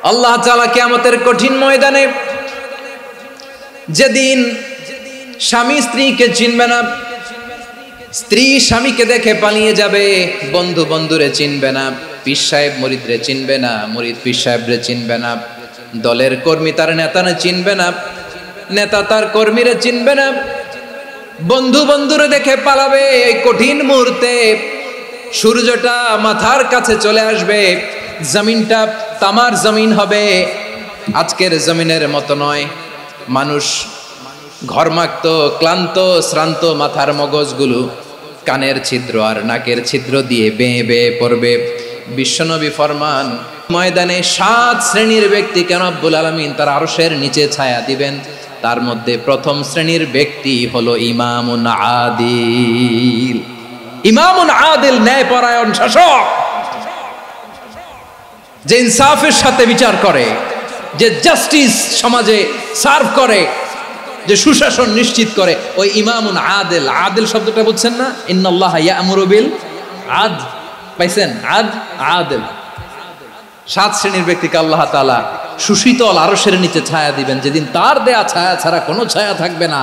আল্লাহ তাআলা কিয়ামতের কঠিন ময়দানে যেদিন স্বামী স্ত্রীকে চিনবে না, স্ত্রী স্বামীকে দেখে পালিয়ে যাবে, বন্ধু বন্ধুরে চিনবে না, পীর সাহেব মুরিদরে চিনবে না, মুরিদ পীর সাহেবরে চিনবে না, দলের কর্মী তার নেতারে চিনবে না, নেতা তার কর্মীরে চিনবে না, বন্ধু বন্ধুরে দেখে পালাবে। এই কঠিন মুহূর্তে সূর্যটা মাথার কাছে চলে আসবে, জমিনটা তামার জমিন হবে, আজকের জমিনের মতো নয়। মানুষ ঘর্মাক্ত, ক্লান্ত, শ্রান্ত মাথার মগজগুলো কানের ছিদ্র আর নাকের ছিদ্র দিয়ে বেয়ে বেয়ে পড়বে। বিশ্বনবী ফরমান, ময়দানে 7 শ্রেণীর ব্যক্তিকে রব্বুল আলামিন তার আরশের নিচে ছায়া দিবেন। তার মধ্যে প্রথম শ্রেণীর ব্যক্তি হলো ইমামুন আদিল। ইমামুন আদিল, ন্যায়পরায়ণ শাসক, যে ইনসাফের সাথে বিচার করে, যে জাস্টিস সমাজে সার্ভ করে, যে সুশাসন নিশ্চিত করে, ওই ইমামুন আদিল। আদিল শব্দটা বুঝছেন না? ইন্নাল্লাহা ইয়া'মুরু বিল আদল, পাইছেন? আদিল। 7 শ্রেণীর ব্যক্তিকে আল্লাহ তাআলা সুশীতল আরশের নিচে ছায়া দিবেন, যেদিন তার দেয়া ছায়া ছাড়া কোনো ছায়া থাকবে না।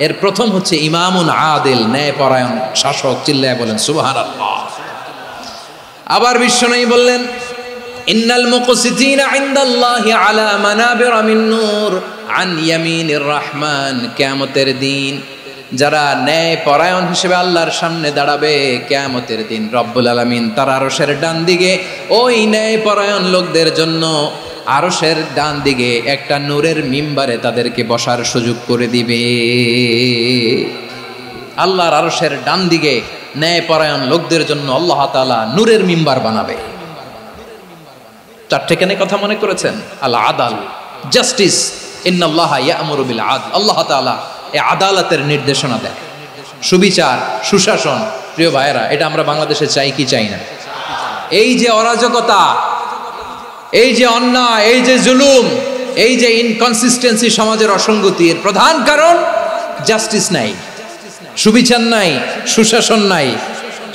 এর প্রথম হচ্ছে ইমামুন আদিল, ন্যায়পরায়ণ শাসক। চিল্লায় বলেন সুবহানাল্লাহ। আবার বিশ্বনবী বললেন, ইন্নাল মুকসিতিনা ইনদাল্লাহি আলা মানাবির মিন নূর আন ইয়ামিনির রহমান। কিয়ামতের দিন যারা ন্যায়পরায়ণ হিসেবে আল্লাহর সামনে দাঁড়াবে, কিয়ামতের দিন রব্বুল আলামিন তার আরশের ডান দিকে ওই ন্যায়পরায়ণ লোকদের জন্য আরশের ডান দিকে একটা নূরের মিম্বারে তাদেরকে বসার সুযোগ করে দিবে। আল্লাহর আরশের ডান দিকে ন্যায়পরায়ণ লোকদের জন্য আল্লাহ তাআলা নূরের মিম্বার বানাবে। 4টে কেন কথা মনে করেছেন? আল আদাল, জাস্টিস। ইন্নাল্লাহা ইয়া'মুরু বিল আদল। আল্লাহ তাআলা এই আদালতের নির্দেশনা দেয়, সুবিচার, সুশাসন। প্রিয় ভাইয়েরা, এটা আমরা বাংলাদেশে চাই কি চাই না? এই যে অরাজকতা, এই যে অন্যায়, এই যে জুলুম, এই যে ইনকনসিস্টেন্সি সমাজের অসঙ্গতির প্রধান কারণ জাস্টিস নাই, সুবিচার নাই, সুশাসন নাই।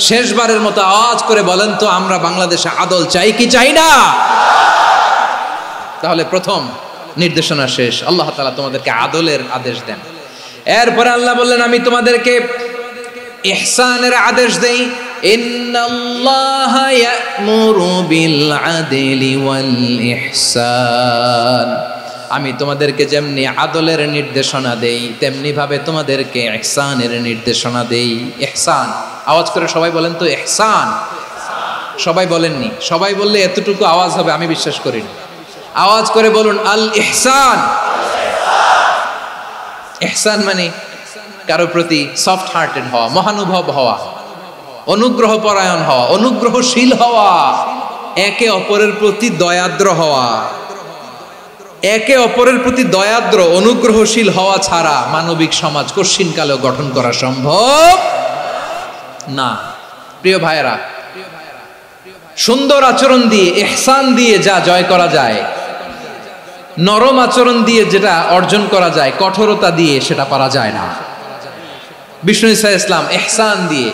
শেষবারের মতো আওয়াজ করে বলেন তো, আমরা বাংলাদেশে আদল চাই কি চাই না? তাহলে প্রথম নির্দেশনা শেষ। আল্লাহ তাআলা তোমাদেরকে আদলের আদেশ দেন। এরপরে আল্লাহ বললেন, আমি তোমাদেরকে ইহসানের আদেশ দেই। ইন্নাল্লাহা ইয়া'মুরু বিল আদলি ওয়াল ইহসান। আমি তোমাদেরকে যেমনি আদলের নির্দেশনা দেই, তেমনি ভাবে তোমাদেরকে ইহসানের নির্দেশনা দেই। ইহসান, আওয়াজ করে সবাই বলেন তো ইহসান। সবাই বলেননি? সবাই বললে এতটুকু আওয়াজ হবে আমি বিশ্বাস করি না। আওয়াজ করে বলুন আল ইহসান। ইহসান মানে কারো প্রতি সফট হার্টেড হওয়া, মহানুভব হওয়া, অনুগ্রহ পরায়ণ হওয়া, অনুগ্রহশীল হওয়া, একে অপরের প্রতি দয়াদ্র হওয়া। একে অপরের প্রতি দয়াদ্র, অনুগ্রহশীল হওয়া ছাড়া মানবিক সমাজ কশিনকালেও গঠন করা সম্ভব না। প্রিয় ভাইয়েরা, সুন্দর আচরণ দিয়ে, ইহসান দিয়ে যা জয় করা যায়, নরম আচরণ দিয়ে যেটা অর্জন করা যায়, কঠোরতা দিয়ে সেটা পারা যায় না। বিষ্ণু ঈসা ইসলাম ইহসান দিয়ে,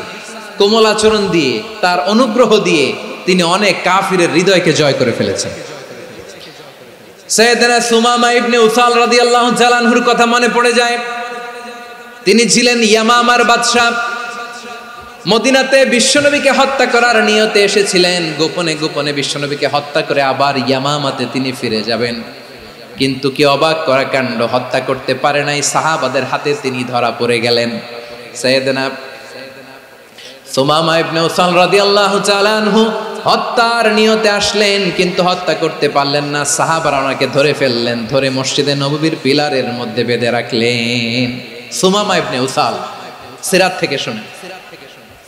কোমল আচরণ দিয়ে, তার অনুগ্রহ দিয়ে তিনি অনেক কাফিরের হৃদয়কে জয় করে ফেলেছেন। সাইয়েদনা সুমামা ইবনে উসাল রাদিয়াল্লাহু তাআলা আনহুর কথা মনে পড়ে যায়। তিনি ছিলেন ইয়ামামার বাদশা। মদিনাতে বিশ্বনবীকে হত্যা করার নিয়তে এসেছিলেন। গোপনে গোপনে বিশ্বনবীকে হত্যা করে আবার ইয়ামামাতে তিনি ফিরে যাবেন। কিন্তু কি অবাক করা কাণ্ড, হত্যা করতে পারে নাই, সাহাবাদের হাতে তিনি ধরা পড়ে গেলেন। সাইয়েদনা সুমামা ইবনে উসাল রাদিয়াল্লাহু তাআলা আনহু হত্যার নিয়তে আসলেন, কিন্তু হত্যা করতে পারলেন না। সাহাবারা ওনাকে ধরে ফেললেন, ধরে মসজিদে নববীর পিলারের মধ্যে বেঁধে রাখলেন। সুমামা ইবনে উসাল, সিরাত থেকে শুনেন,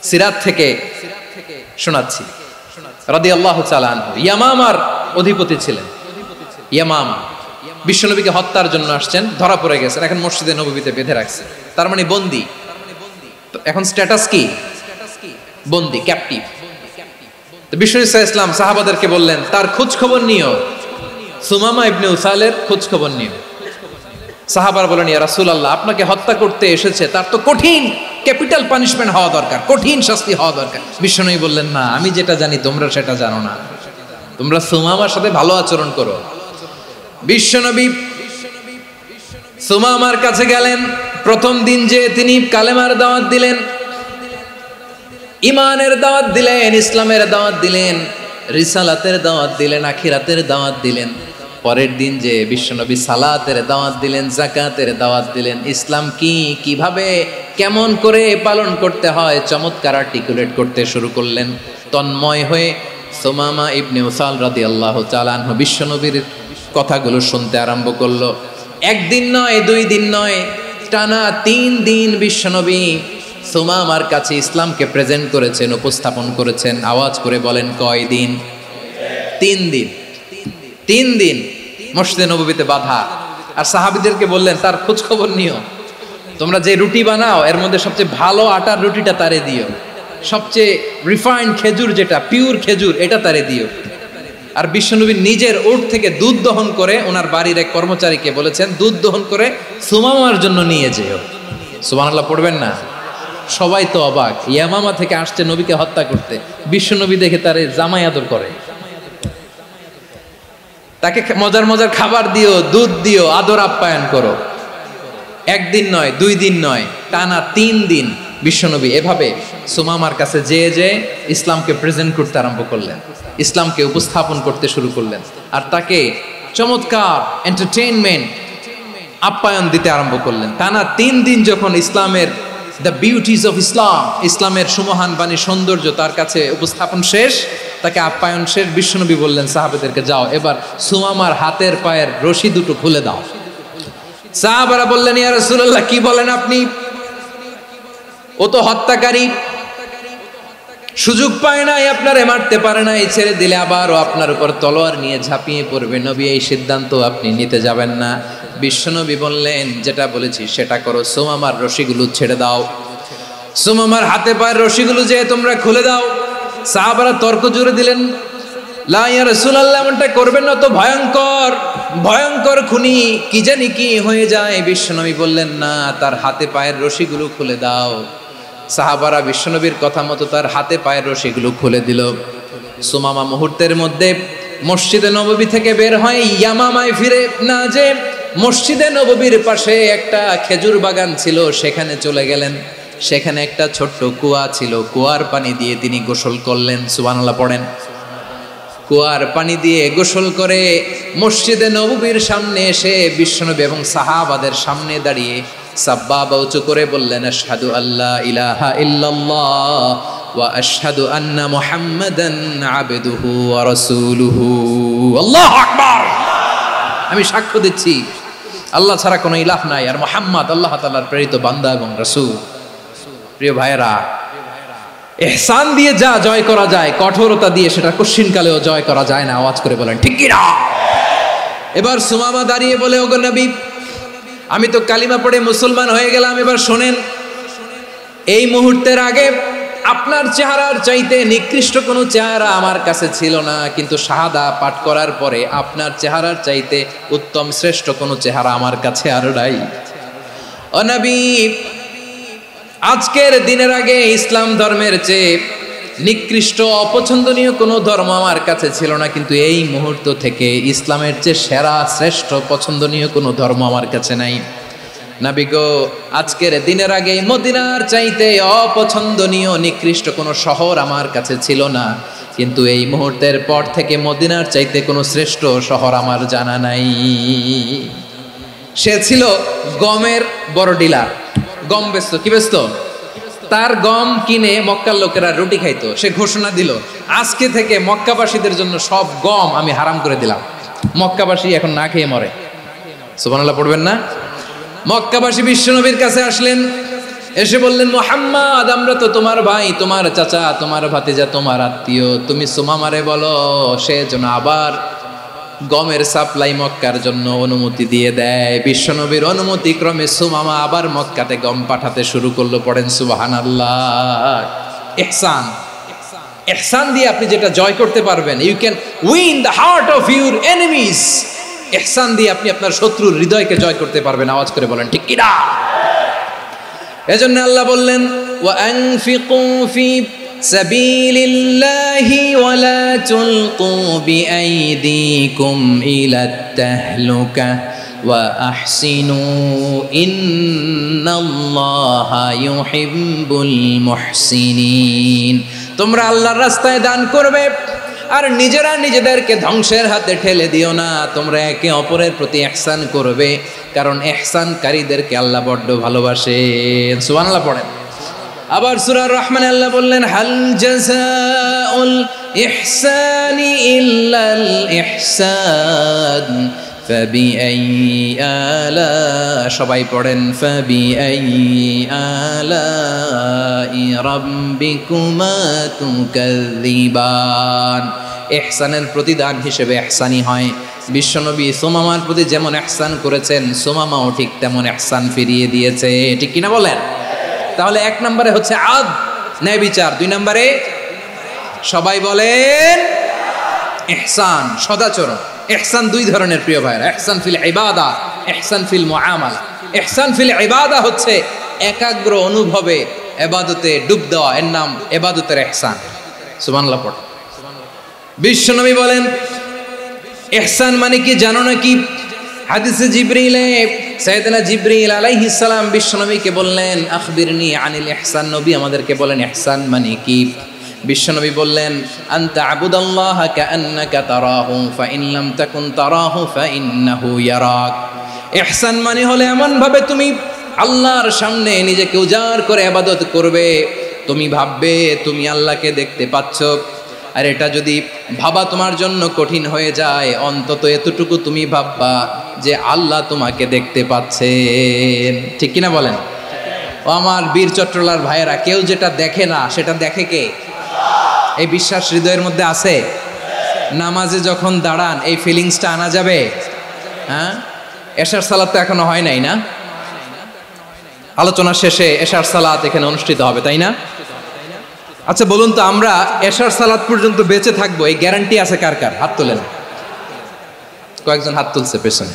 সিরাত থেকে শোনাচ্ছি। রাদিয়াল্লাহু তাআলা আনহু ইয়ামামার অধিপতি ছিলেন। ইয়ামামা বিশ্বনবীকে হত্যার জন্য আসছেন, ধরা পড়ে গেছেন, এখন মসজিদে নববীতে বেঁধে রাখছেন। তার মানে বন্দী। তো এখন স্ট্যাটাস কি? বন্দী, ক্যাপটিভ। তো বিষ্ণু ঈসা ইসলাম সাহাবাদেরকে বললেন, তার খোঁজ খবর নিও, সুমামা ইবনে উসালের খোঁজ খবর নিও। সাহাবারা বলেন, ইয়া রাসূলুল্লাহ, আপনাকে হত্যা করতে এসেছে, তার তো কঠিন ক্যাপিটাল পানিশমেন্ট হওয়া দরকার, কঠিন শাস্তি হওয়া দরকার। বিশ্বনবী বললেন, না, আমি যেটা জানি তোমরা সেটা জানো না। তোমরা সুমামার সাথে ভালো আচরণ করো, বিশ্বনবী সুমামার কাছে গেলেন। প্রথম দিন যে তিনি কালেমার দাওয়াত দিলেন, ইমানের দাওয়াত দিলেন, ইসলামের দাওয়াত দিলেন, রিসালাতের দাওয়াত দিলেন, আখিরাতের দাওয়াত দিলেন। পরের দিন যে বিশ্বনবী সালাতের দাওয়াত দিলেন, যাকাতের দাওয়াত দিলেন, ইসলাম কি, কিভাবে, কেমন করে পালন করতে হয় চমৎকার আর্টিকুলেট করতে শুরু করলেন। তন্ময় হয়ে সুমামা ইবনে উসাল রাদিয়াল্লাহু তাআলা আনহু বিশ্বনবীর কথাগুলো শুনতে আরম্ভ করলো। একদিন নয়, 2 দিন নয়, টানা 3 দিন বিশ্বনবী সুমামার কাছে ইসলামকে প্রেজেন্ট করেছেন, উপস্থাপন করেছেন। আওয়াজ করে বলেন, কয় দিন? 3 দিন। 3 দিন মসজিদে নববীতে বাধা। আর সাহাবীদেরকে বললেন, তার খোঁজ খবর নিও, তোমরা যে রুটি বানাও এর মধ্যে সবচেয়ে ভালো আটার রুটিটা তারে দিও, সবচেয়ে রিফাইন্ড খেজুর, যেটা পিওর খেজুর, এটা তারে দিও। আর বিশ্বনবী নিজের উট থেকে দুধ দহন করে ওনার বাড়ির এক কর্মচারীকে বলেছেন, দুধ দহন করে সুমামার জন্য নিয়ে যেও। সুবহানাল্লাহ পড়বেন না? সবাই তো অবাক, ইয়ামামা থেকে আসছে নবীকে হত্যা করতে, বিশ্বনবী দেখে তারে জামাই আদর করে, তাকে মজার মজার খাবার দিও, দুধ দিও, আদর আপ্যায়ন করো। একদিন নয়, 2 দিন নয়, টানা 3 দিন বিশ্বনবী এভাবে সুমামার কাছে যেয়ে ইসলামকে প্রেজেন্ট করতে আরম্ভ করলেন, ইসলামকে উপস্থাপন করতে শুরু করলেন। আর তাকে চমৎকার এন্টারটেইনমেন্ট, আপ্যায়ন দিতে আরম্ভ করলেন। টানা 3 দিন যখন ইসলামের দ্য বিউটিজ অফ ইসলাম, ইসলামের সুমহান বাণী, সৌন্দর্য তার কাছে উপস্থাপন শেষ, তাকে আপ্যায়ন শেষ, বিশ্বনবী বললেন সাহাবাদেরকে, যাও এবার সুমামার হাতের পায়ের রশি দুটো খুলে দাও। সাহাবারা বললেন, ইয়া রাসূলুল্লাহ, কি বলেন আপনি? ও তো হত্যাকারী, সুযোগ পায় নাই, আপনারে মারতে পারে না, এই ছেড়ে দিলে আবারও আপনার উপর তলোয়ার নিয়ে ঝাঁপিয়ে পড়বে। নবী, এই সিদ্ধান্ত আপনি নিতে যাবেন না। বিশ্বনবী বললেন, যেটা বলেছি সেটা করো, সুমামার রশিগুলো ছেড়ে দাও, সুমামার হাতে পায়ের রশিগুলো যে তোমরা খুলে দাও। সাহাবারা তর্ক জুড়ে দিলেন, লা ইয়া রাসূলুল্লাহ, এমনটা করবেন না তো, ভয়ঙ্কর ভয়ঙ্কর খুনি, কি জানি কি হয়ে যায়। বিশ্বনবী বললেন, না, তার হাতে পায়ের রশিগুলো খুলে দাও। সাহাবারা বিশ্বনবীর কথা মতো তার হাতে পায়ের রশিগুলো খুলে দিল। সুমামা মুহূর্তের মধ্যে মসজিদে নববী থেকে বের হয়, ইয়ামামায় ফিরে না যে মসজিদে নববীর পাশে একটা খেজুর বাগান ছিল, সেখানে চলে গেলেন। সেখানে একটা ছোট্ট কুয়া ছিল, কুয়ার পানি দিয়ে তিনি গোসল করলেন। সুবহানাল্লাহ পড়েন। কুয়ার পানি দিয়ে গোসল করে মসজিদে নববীর সামনে এসে বিশ্বনবী এবং সাহাবাদের সামনে দাঁড়িয়ে সাব্বাবা উঁচু করে বললেন, আশহাদু আল্লা ইলাহা ইল্লাল্লাহ ওয়া আশহাদু আন্না মুহাম্মাদান আবদুহু ওয়া রাসূলুহু। আল্লাহু আকবার। আমি সাক্ষ্য দিচ্ছি আল্লাহ ছাড়া কোনো ইলাহ নাই, আর মুহাম্মদ আল্লাহ তাআলার প্রেরিত বান্দা এবং রাসূল। প্রিয় ভাইয়েরা, ইহসান দিয়ে যা জয় করা যায়, কঠোরতা দিয়ে সেটা কঠিনকালেও জয় করা যায় না। আওয়াজ করে বলেন, ঠিক কি না? এবার সুমামা দাঁড়িয়ে বলে, ওগো নবী, আমি তো কালিমা পড়ে মুসলমান হয়ে গেলাম, এবার শোনেন, এই মুহূর্তের আগে আপনার চেহারার চাইতে নিকৃষ্ট কোনো চেহারা আমার কাছে ছিল না, কিন্তু শাহাদা পাঠ করার পরে আপনার চেহারার চাইতে উত্তম শ্রেষ্ঠ কোনো চেহারা আমার কাছে আর নাই। ও নবী, আজকের দিনের আগে ইসলাম ধর্মের চেয়ে নিকৃষ্ট অপছন্দনীয় কোনো ধর্ম আমার কাছে ছিল না, কিন্তু এই মুহূর্ত থেকে ইসলামের চেয়ে সেরা শ্রেষ্ঠ পছন্দনীয় কোনো ধর্ম আমার কাছে নাই। নবী গো, আজকের দিনের আগে মদিনার চাইতে অপছন্দনীয় নিকৃষ্ট কোনো শহর আমার কাছে ছিল না, কিন্তু এই মুহূর্তের পর থেকে মদিনার চাইতে কোনো শ্রেষ্ঠ শহর আমার জানা নাই। সে ছিল গমের বড় ডিলার, গম বেচতো। কি বেচতো? তার গম কিনে মক্কার লোকেরা রুটি খাইতো। সে ঘোষণা দিল, আজকে থেকে মক্কাবাসীদের জন্য সব গম আমি হারাম করে দিলাম, মক্কাবাসী এখন না খেয়ে মরে। সুবহানাল্লাহ পড়বেন না? মক্কাবাসী বিশ্বনবীর কাছে আসলেন, এসে বললেন, মুহাম্মদ, আমরা তো তোমার ভাই, তোমার চাচা, তোমার ভাতিজা, তোমার আত্মীয়, তুমি সুমামারে বলো সে যেন আবার গমের সাপ্লাই মক্কার জন্য অনুমতি দিয়ে দেয়। বিশ্বনবীর অনুমতি ক্রমে সুমামা আবার মক্কাতে গম পাঠাতে শুরু করলো। পড়েন সুবহানাল্লাহ। ইহসান, ইহসান দিয়ে আপনি যেটা জয় করতে পারবেন, you can win the heart of your enemies. ইহসান দিয়ে আপনি আপনার শত্রুর হৃদয়কে জয় করতে পারবেন। আওয়াজ করে বলেন, ঠিক কি না? এজন্য আল্লাহ বললেন, ওয়া আনফিকু ফি সাবিলিল্লাহি ওয়ালা তুলকু বিআইদিকুম ইলাত তাহলুকা ওয়া আহসিনু ইন্নাল্লাহা ইউহিব্বুল মুহসিনিন। তোমরা আল্লাহর রাস্তায় দান করবে আর নিজেরা নিজেদেরকে ধ্বংসের হাতে ঠেলে দিও না। তোমরা একে অপরের প্রতি ইহসান করবে, কারণ ইহসানকারীদেরকে আল্লাহ বড্ড ভালোবাসেন। সুবহানাল্লাহ পড়েন। আবার সূরা রহমানে আল্লাহ বললেন, হাল জাযাউল ইহসানি ইল্লাল ইহসান ফাবিআইয়ি আলা, সবাই পড়েন, ফাবিআইয়ি আলাই রাব্বিকুমা তুকাযযিবান। ইহসানের প্রতিদান হিসেবে ইহসানি হয়। বিশ্বনবী সুমামার প্রতি যেমন ইহসান করেছেন, সুমামাও ঠিক তেমন ইহসান ফিরিয়ে দিয়েছে। ঠিক কিনা বলেন? তাহলে এক নম্বরে হচ্ছে আদ, ন্যায় বিচার। দুই নম্বরে সবাই বলেন ইহসান, সদাচরণ। ইহসান দুই ধরনের প্রিয় ভাইরা, ইহসান ফিল ইবাদা, ইহসান ফিল মুআমালা। ইহসান ফিল ইবাদা হচ্ছে একাগ্র অনুভবে ইবাদতে ডুব দেওয়া, এর নাম ইবাদতের ইহসান। সুবহানাল্লাহ পড়ে। বিশ্বনবী বলেন ইহসান মানে কি জানো নাকি? হাদিসে জিবরিলে সাইয়েদনা জিবরিল আলাইহিস সালাম বিশ্বনবীকে বললেন, আখবিরনি আনিল ইহসান। নবী আমাদেরকে বলেন ইহসান মানে কি? বিশ্বনবী বললেন, আনতা আবুদাল্লাহা কাআন্নাকা তারাহু ফাইন লাম তাকুন তারাহু ফাইন্নাহু ইয়ারাক। ইহসান মানে হলো এমন ভাবে তুমি আল্লাহর সামনে নিজেকে উজাড় করে ইবাদত করবে, তুমি ভাববে তুমি আল্লাহকে দেখতে পাচ্ছ। আর এটা যদি ভাবা তোমার জন্য কঠিন হয়ে যায়, অন্তত এতটুকু তুমি ভাববা যে আল্লাহ তোমাকে দেখতে পাচ্ছেন। ঠিক কিনা বলেন? ও আমার বীর চট্টলার ভাইয়েরা, কেউ যেটা দেখে না সেটা দেখে কে? এই বিশ্বাস হৃদয়ের মধ্যে আছে? নামাজে যখন দাঁড়ান এই ফিলিংসটা আনা যাবে? হ্যাঁ, এশার সালাত তো এখনো হয় নাই না? আলোচনা শেষে এশার সালাত এখানে অনুষ্ঠিত হবে, তাই না? আচ্ছা বলুন তো, আমরা এশার সালাত পর্যন্ত বেঁচে থাকবো এই গ্যারান্টি আছে কার কার? হাত তোলেন। কয়েকজন হাত তুলছে পেছনে,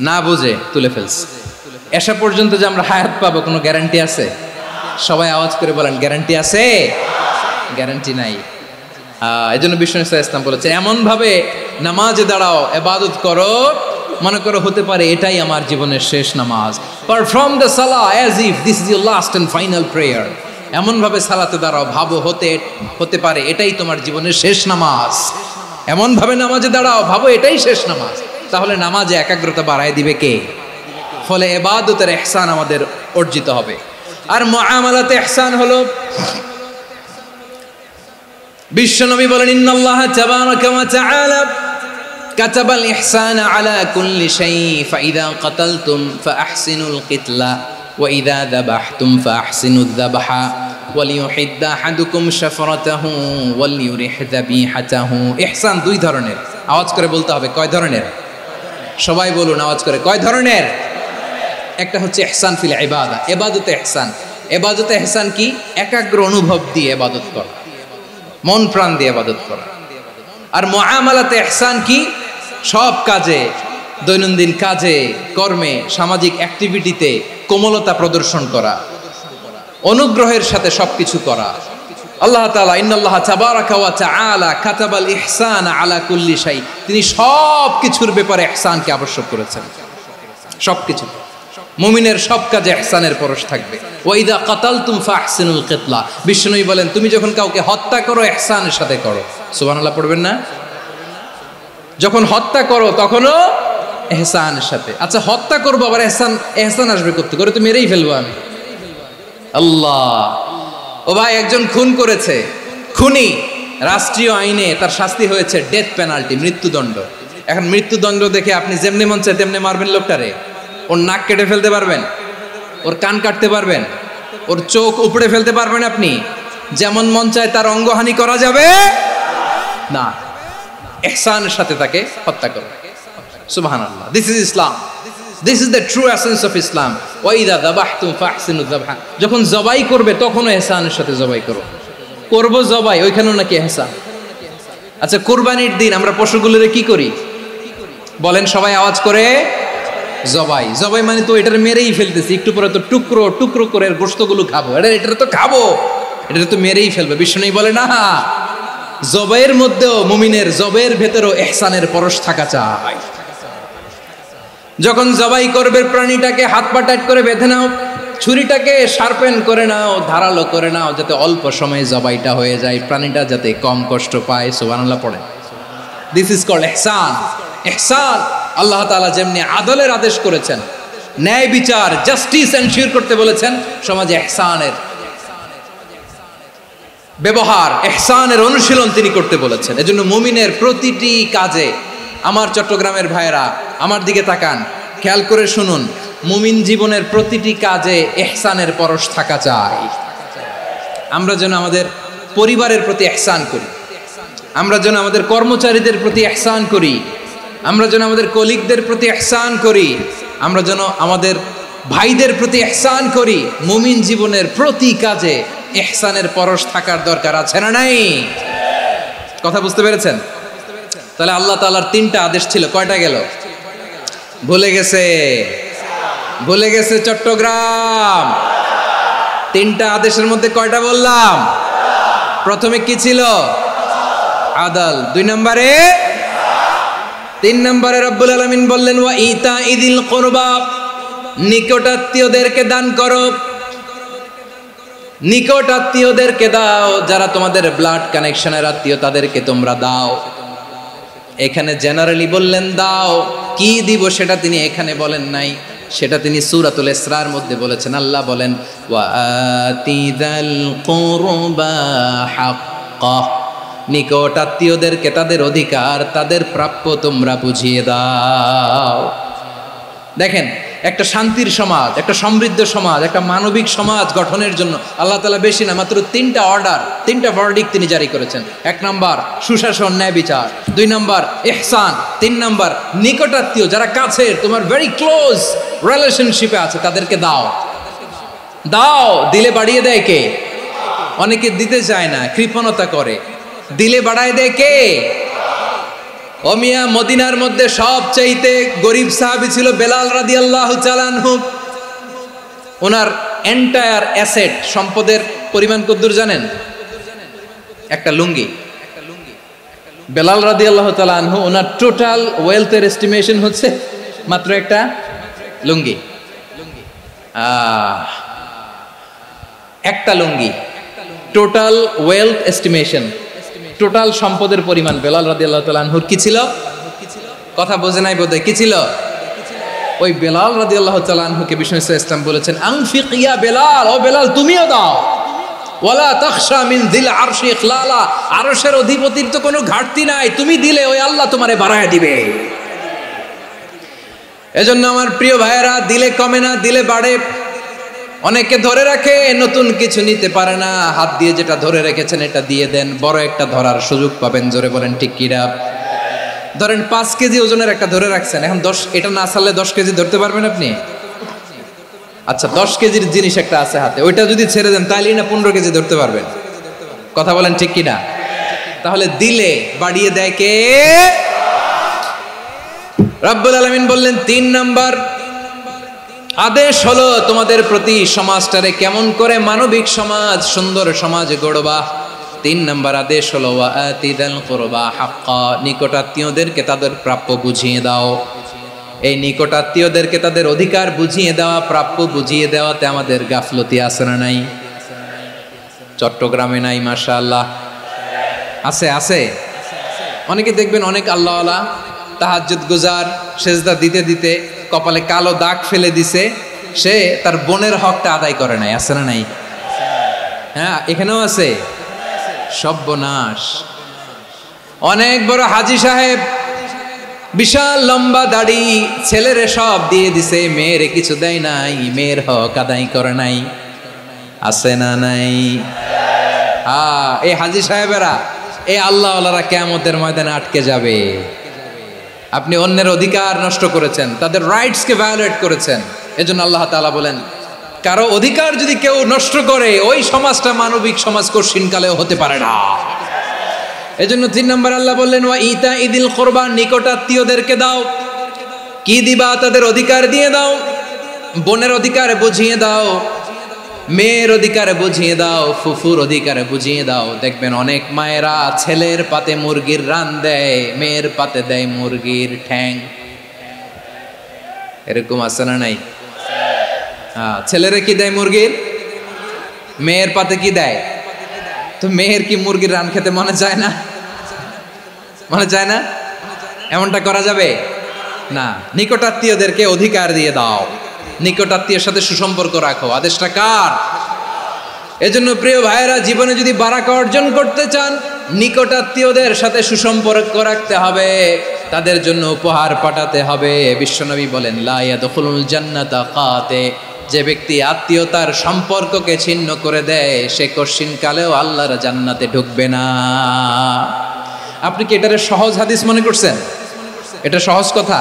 না বুঝে তুলে ফেলছে। এশা পর্যন্ত যে আমরা হায়াত পাবো কোনো গ্যারান্টি আছে? সবাই আওয়াজ করে বলেন, গ্যারান্টি আছে? গ্যারান্টি নাই। এই জন্য বিষ্ণু ইসলাম বলেছে, এমন ভাবে নামাজে দাঁড়াও, ইবাদত করো, মনে করো হতে পারে এটাই আমার জীবনের শেষ নামাজ। পারফর্ম দ্য সালাহ as if this is your last and final prayer. এমন ভাবে সালাতে দাঁড়াও, ভাবো হতে পারে এটাই তোমার জীবনের শেষ নামাজ। এমন ভাবে নামাজে দাঁড়াও, ভাবো এটাই শেষ নামাজ। তাহলে নামাজে একাগ্রতা বাড়ায় দিবে কে? ফলে ইবাদতের ইহসান আমাদের অর্জিত হবে। আর মুআমালাতে ইহসান হলো, বিশ্বনবী বলেন, ইন্নাল্লাহা তাবারাকা ওয়া তাআলা কাতাবাল ইহসানা আলা কুল্লি শাই ফাইদা কাতালতুম ফাআহসিনুল কিতলা ওয়া ইযা যাবাহতুম ফাআহসিনুয যাবহা ওয়ালিয়ুহিদ্দা আহাদুকুম শাফরাতাহু ওয়ালিয়ুরিহ যাবিহাতাহু। ইহসান দুই ধরনের। আওয়াজ করে বলতে হবে, কয় ধরনের? সবাই বলুন আওয়াজ করে, কয় ধরনের? একটা হচ্ছে ইহসান ফিল ইবাদা, ইবাদতে ইহসান। ইবাদতে ইহসান কি? একাগ্র অনুভব দিয়ে ইবাদত করা, মন প্রাণ দিয়ে ইবাদত করা। আর মুআমালাতে ইহসান কি? সব কাজে, দৈনন্দিন কাজে, কর্মে, সামাজিক অ্যাক্টিভিটিতে কোমলতা প্রদর্শন করা, অনুগ্রহের সাথে সবকিছু করা। আল্লাহ তাআলা ইন্নাল্লাহা তাবারাকা ওয়া তাআলা কাতাবাল ইহসানা আলা কুল্লি শাই, তিনি সব কিছুর ব্যাপারে ইহসানকে আবশ্যক করেছেন। সবকিছু, মুমিনের সব কাজে ইহসানের পরশ থাকবে। ওয়া ইযা কাতালতুম ফাহসিনুল কিতলা, বিষ্ণুই বলেন তুমি যখন কাউকে হত্যা করো ইহসানের সাথে করো। সুবহানাল্লাহ পড়বেন না? যখন হত্যা করো তখনও ইহসানের সাথে। আচ্ছা হত্যা করবো আবার ইহসান আসবে করতে করে, তো মেরেই ফেলবো আমি। আল্লাহ, ও ভাই একজন খুন করেছে, খুনি, রাষ্ট্রীয় আইনে তার শাস্তি হয়েছে ডেথ পেনাল্টি, মৃত্যুদণ্ড। এখন মৃত্যুদণ্ড দেখে আপনি যেমনি মন চায় তেমনি মারবেন লোকটারে? ওর নাক কেটে ফেলতে পারবেন? ওর কান কাটতে পারবেন? ওর চোখ উপড়ে ফেলতে পারবেন আপনি? যেমন মন চায় তার অঙ্গহানি করা যাবে না। ইহসানের সাথে তাকে হত্যা করো। সুবহানাল্লাহ, this is Islam, this is the true essence of Islam. ওয়া ইযা যাবাহতুম ফাহসিনু যাবহা, যখন জবাই করবে তখনও ইহসানের সাথে জবাই করো। করব জবাই, ওইখানেও নাকি ইহসান। আচ্ছা কুরবানির দিন আমরা পশুগুলোরে কি করি বলেন সবাই আওয়াজ করে? জবাই। জবাই মানে তো এটার মেরেই ফেলতেছি, একটু পরে তো টুকরো টুকরো করে গোশতগুলো খাবো, এটা তো খাবো। এটা তো মেরেই ফেলবে। বিষ্ণু বলে না, জবের মধ্যেও মুমিনের জবের ভেতরেও ইহসানের পরশ থাকা চাই। যখন জবাই করবে প্রাণীটাকে হাত পা টাইট করে বেঁধে নাও, ছুরিটাকে শার্পেন করে নাও, ধারালো করে নাও, যাতে অল্প সময়ে জবাইটা হয়ে যায়, প্রাণীটা যাতে কম কষ্ট পায়। সুবহানাল্লাহ পড়ে। দিস ইজ কল্ড ইহসান। ইহসান আল্লাহ তাআলা যেমনি আদলের আদেশ করেছেন, ন্যায় বিচার জাস্টিস এনশিওর করতে বলেছেন, সমাজে ইহসানের ব্যবহার, ইহসানের অনুশীলন তিনি করতে বলেছেন। এজন্য মুমিনের প্রতিটি কাজে, আমার চট্টগ্রামের ভাইয়েরা আমার দিকে তাকান, খেয়াল করে শুনুন, মুমিন জীবনের প্রতিটি কাজে ইহসানের পরশ থাকা চাই। আমরা যেন আমাদের পরিবারের প্রতি ইহসান করি, আমরা যেন আমাদের কর্মচারীদের প্রতি ইহসান করি, আমরা যেন আমাদের কলিগদের প্রতি ইহসান করি, আমরা যেন আমাদের ভাইদের প্রতি ইহসান করি। মুমিন জীবনের প্রতি কাজে ইহসানের পরশ থাকার দরকার আছে না নাই? কথা বুঝতে পেরেছেন? তাহলে আল্লাহ তাআলার তিনটা আদেশ ছিল, কয়টা গেল? ভুলে গেছে, ভুলে গেছে চট্টগ্রাম। তিনটা আদেশের মধ্যে কয়টা বললাম? প্রথমে কি ছিল? আদল। 2 নম্বরে, 3 নম্বরে রব্বুল আলামিন বললেন ওয়া ইতা ইদিল কুরবা, নিকটাত্মীয়দেরকে দান করো। নিকট আত্মীয়দেরকে দাও, যারা তোমাদের ব্লাড কানেকশনের আত্মীয় তাদেরকে তোমরা দাও। এখানে জেনারেলি বললেন দাও, কি দিব সেটা তিনি এখানে বলেন নাই, সেটা তিনি সূরাতুল ইসরার মধ্যে বলেছেন। আল্লাহ বলেন ওয়া আতিদাল কুরবা হাক্কা, নিকট আত্মীয়দেরকে তাদের অধিকার, তাদের প্রাপ্য তোমরা বুঝিয়ে দাও। দেখেন, একটা শান্তির সমাজ, একটা সমৃদ্ধ সমাজ, একটা মানবিক সমাজ গঠনের জন্য আল্লাহ তাআলা বেশি না, মাত্র 3টা অর্ডার, 3টা ভার্ডিক্ট তিনি জারি করেছেন। 1 নম্বর সুশাসন, ন্যায় বিচার। 2 নম্বর ইহসান। 3 নম্বর নিকটাত্মীয়, যারা কাছের, তোমার ভেরি ক্লোজ রিলেশনশিপে আছে, তাদেরকে দাও। দাও, দিলে বাড়িয়ে দেয় কে? অনেকে দিতে চায় না, কৃপণতা করে। দিলে বাড়ায় দেয় কে? ও মিয়া, মদিনার মধ্যে সবচাইতে গরিব সাহাবী ছিল বেলাল রাদিয়াল্লাহু তাআলা আনহু। ওনার এন্টায়ার অ্যাসেট, সম্পদের পরিমাণ কতদূর জানেন? একটা লুঙ্গি। বেলাল রাদিয়াল্লাহু তাআলা আনহু, ওনার টোটাল ওয়েলথের এস্টিমেশন হচ্ছে মাত্র একটা লুঙ্গি। একটা লুঙ্গি, টোটাল ওয়েলথ এস্টিমেশন, টোটাল সম্পদের পরিমাণ বেলাল রাদিয়াল্লাহু তাআলা আনহুর কি ছিল? কথা বোঝে নাই বোধহয়। কি ছিল? ওই বেলাল রাদিয়াল্লাহু তাআলা আনহুকে বিষ্ণু ইসলাম বলেছেন আনফিক ইয়া বেলাল, ও বেলাল তুমিও দাও। ওয়ালা তাখশা মিন যিল আরশি ইখলালা, আরশের অধিপতির তো কোনো ঘাটতি নাই, তুমি দিলে ওই আল্লাহ তোমারে বাড়ায় দিবে। এজন্য আমার প্রিয় ভাইয়েরা, দিলে কমে না, দিলে বাড়ে। অনেকে ধরে রাখে, নতুন কিছু নিতে পারে না, হাত দিয়ে যেটা ধরে রেখেছেন এটা দিয়ে দেন, বড় একটা ধরার সুযোগ পাবেন। জোরে বলেন ঠিক কিনা? ধরেন 5 কেজি ওজনের একটা ধরে রাখছেন, এখন 10, এটা না ছাড়লে 10 কেজি ধরতে পারবেন আপনি? আচ্ছা, 10 কেজির জিনিস একটা আছে হাতে, ওইটা যদি ছেড়ে দেন তাহলেই না 15 কেজি ধরতে পারবেন। কথা বলেন ঠিক কিনা? তাহলে দিলে বাড়িয়ে দেয় কে? রব্বুল আলামিন বললেন 3 নাম্বার আদেশ হলো তোমাদের প্রতি সমাজটারে কেমন করে মানবিক সমাজ, সুন্দর সমাজ গড়বা। 3 নাম্বার আদেশ হলো ওয়া আতিদাল কুরবা হাক্কা, নিকটাত্মীয়দেরকে তাদের প্রাপ্য বুঝিয়ে দাও। এই নিকটাত্মীয়দেরকে তাদের অধিকার বুঝিয়ে দেওয়া, প্রাপ্য বুঝিয়ে দেওয়াতে আমাদের গাফলতি আছে না নাই? চট্টগ্রামে নাই? মাশাআল্লাহ আছে, আছে। অনেকে দেখবেন অনেক আল্লাহওয়ালা তাহাজ্জুদ গুজার, সেজদা দিতে দিতে কপালে কালো দাগ ফেলে দিছে, সে তার বোনের হকটা আদায় করে নাই। আছে না নাই? হ্যাঁ, এখানেও আছে। সর্বনাশ। অনেক বড় হাজী সাহেব, বিশাল লম্বা দাড়ি, ছেলেরে সব দিয়ে দিছে, মেয়েরে কিছু দেয় নাই, মেয়ের হক আদায় করে নাই। আছে না নাই? হ্যাঁ, এই হাজী সাহেবেরা, এই আল্লাহওয়ালারা কিয়ামতের ময়দানে আটকে যাবে। আপনি অন্যের অধিকার নষ্ট করেছেন, তাদের রাইটসকে ভায়োলেট করেছেন। এজন্য আল্লাহ তাআলা বলেন, কারো অধিকার যদি কেউ নষ্ট করে, ওই সমাজটা মানবিক সমাজ কঠিনকালেও হতে পারে না। এজন্য 3 নম্বর আল্লাহ বললেন ওয়া ইতা ইদিল কুরবা, নিকটাত্মীয়দেরকে দাও। কি দিবা? তাদের অধিকার দিয়ে দাও, বোনের অধিকার বুঝিয়ে দাও। মেয়ের অধিকার বুঝিয়ে দাও, ফুফুর অধিকার বুঝিয়ে দাও। দেখবেন অনেক মায়েরা ছেলের পাতে মুরগির রান দেয়, মেয়ের পাতে দেয় মুরগির ঠ্যাং। এরকম আছে না নাই? ছেলেরা কি দেয় মুরগির, মেয়ের পাতে কি দেয়? তো মেয়ের কি মুরগির রান খেতে মনে চায় না? মনে চায় না? এমনটা করা যাবে না। নিকটাত্মীয়দেরকে অধিকার দিয়ে দাও, নিকটাত্মীয়ের সাথে সুসম্পর্ক রাখো। আদেশটা কার? এজন্য প্রিয় ভাইয়েরা, জীবনে যদি বারাকা অর্জন করতে চান, নিকটাত্মীয়দের সাথে সুসম্পর্ক রাখতে হবে, তাদের জন্য উপহার পাঠাতে হবে। বিশ্বনবী বলেন, লা ইয়াদখুলুল জান্নাতা কাতে, যে ব্যক্তি আত্মীয়তার সম্পর্ককে ছিন্ন করে দেয়, সে কশিনকালেও আল্লাহর জান্নাতে ঢুকবে না। আপনি কি এটারে সহজ হাদিস মনে করছেন? এটা সহজ কথা?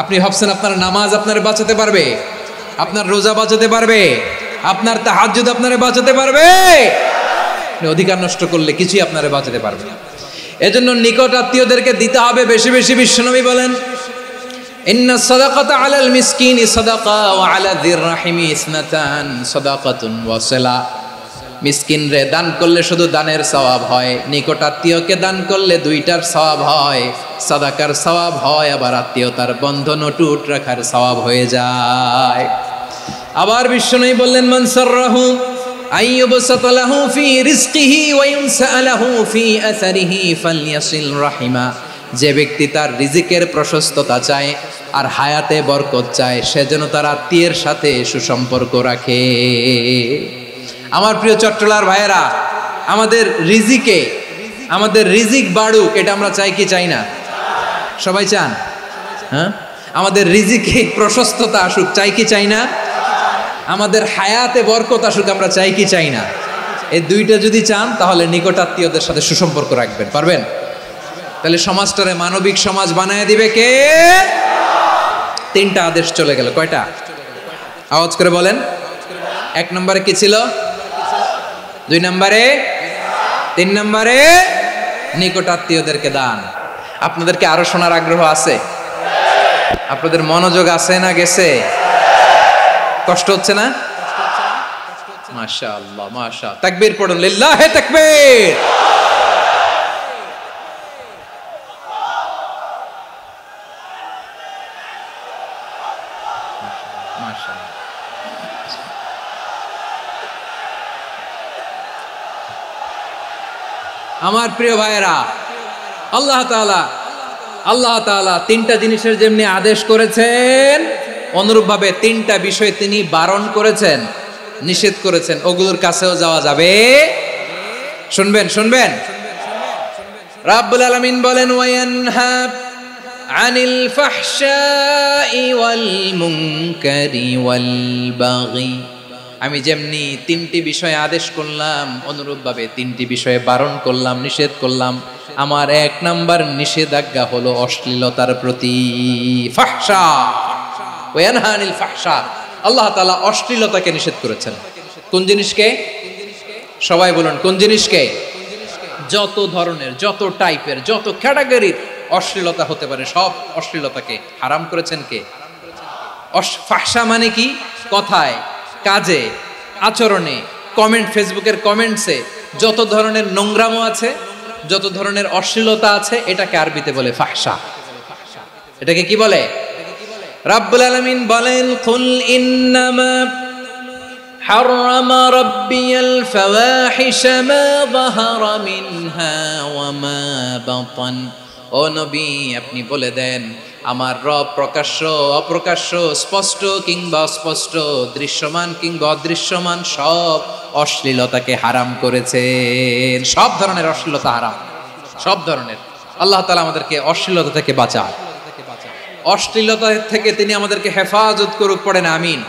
আপনি ভাবছেন আপনার নামাজ আপনারে বাঁচাতে পারবে, আপনার রোজা বাঁচাতে পারবে, আপনার তাহাজ্জুদ আপনারে বাঁচাতে পারবে? অধিকার নষ্ট করলে কিছুই আপনারে বাঁচাতে পারবে না। এজন্য নিকট আত্মীয়দেরকে দিতে হবে বেশি বেশি। বিশ্বনবী বলেন, ইন্না সাদাকাতা আলাল মিসকিনি সাদাকা ওয়া আলা যির রাহিমি ইসনাতান সাদাকাতুন ওয়া সিলা। মিসকিনরে দান করলে শুধু দানের সওয়াব হয়, নিকট আত্মীয়কে দান করলে দুইটার সওয়াব হয়, সাদাকার সওয়াব হয়, আবার আত্মীয়তার বন্ধন অটুট রাখার সওয়াব হয়ে যায়। আবার বিশ্বনবী বললেন, মান সাররাহু আইয়ুবসাতা লাহু ফি রিজকিহি ওয়া ইউনসা লাহু ফি আসারিহি ফালইয়াসিল রাহিমা। যে ব্যক্তি তার রিজিকের প্রশস্ততা চায় আর হায়াতে বরকত চায়, সে যেন তার আত্মীয়ের সাথে সুসম্পর্ক রাখে। আমার প্রিয় চট্টলার ভাইয়েরা, আমাদের রিজিক বাড়ুক, এটা আমরা চাই কি চাই না? সবাই চান? হ্যাঁ, আমাদের রিজিকে প্রশস্ততা আসুক, চাই কি চাই না? আমাদের হায়াতে বরকত আসুক, আমরা চাই কি চাই না? এই দুইটা যদি চান, তাহলে নিকটাত্মীয়দের সাথে সুসম্পর্ক রাখবেন, পারবেন? তাহলে সমাজটারে মানবিক সমাজ বানায় দিবে কে? তিনটা আদেশ চলে গেল। কয়টা? আওয়াজ করে বলেন। 1 নম্বরে কি ছিল? 2 নম্বরে, 3 নম্বরে নিকটাত্মীয়দেরকে দান। আপনাদেরকে আরো শোনার আগ্রহ আছে? আপনাদের মনোযোগ আছে না গেছে? কষ্ট হচ্ছে না? মাশাআল্লাহ, মাশাআল্লাহ। তাকবীর পড়ুন, লিল্লাহি তাকবীর। আমার প্রিয় ভাইয়েরা, আল্লাহ তাআলা তিনটা জিনিসের যেমনি আদেশ করেছেন, অনুরূপভাবে তিনটা বিষয় তিনি বারণ করেছেন, নিষেধ করেছেন। ওগুলোর কাছেও যাওয়া যাবে। শুনবেন। রাব্বুল আলামিন বলেন, ওয়ায়ানহা আনিল ফাহশাই ওয়াল মুনকারি ওয়াল বাগি। আমি যেমনি তিনটি বিষয়ে আদেশ করলাম, অনুরূপভাবে তিনটি বিষয়ে বারণ করলাম, নিষেধ করলাম। আমার 1 নাম্বার নিষেধাজ্ঞা হলো অশ্লীলতার প্রতি। ফাহশা, ওয়ায়ানহা আনিল ফাহশা, আল্লাহ তাআলা অশ্লীলতাকে নিষেধ করেছেন। কোন জিনিসকে? সবাই বলুন, কোন জিনিসকে? যত ধরনের, যত টাইপের, যত ক্যাটাগরির অশ্লীলতা হতে পারে, সব অশ্লীলতাকে হারাম করেছেন কে? ফাহশা মানে কি? কথায়, কাজে, আচরণে, কমেন্ট, ফেসবুকের কমেন্টসে যত ধরনের নোংরামো আছে, যত ধরনের অশ্লীলতা আছে, এটাকে আরবিতে বলে ফাহশা। এটাকে কি বলে? রাব্বুল আলামিন বলেন, কুল ইন্নামা হারামা রাব্বিয়াল ফাওয়াহিশা মা যাহারা মিনহা ওয়া মা বাতান। ও নবী, আপনি বলে দেন, আমার রব প্রকাশ্য, অপ্রকাশ্য, স্পষ্ট কিংবা অস্পষ্ট, দৃশ্যমান কিংবা অদৃশ্যমান সব অশ্লীলতাকে হারাম করেছেন। সব ধরনের অশ্লীলতা হারাম, সব ধরনের। আল্লাহ তাআলা আমাদেরকে অশ্লীলতা থেকে বাঁচান, অশ্লীলতা থেকে তিনি আমাদেরকে হেফাজত করুক। পড়েন আমিন।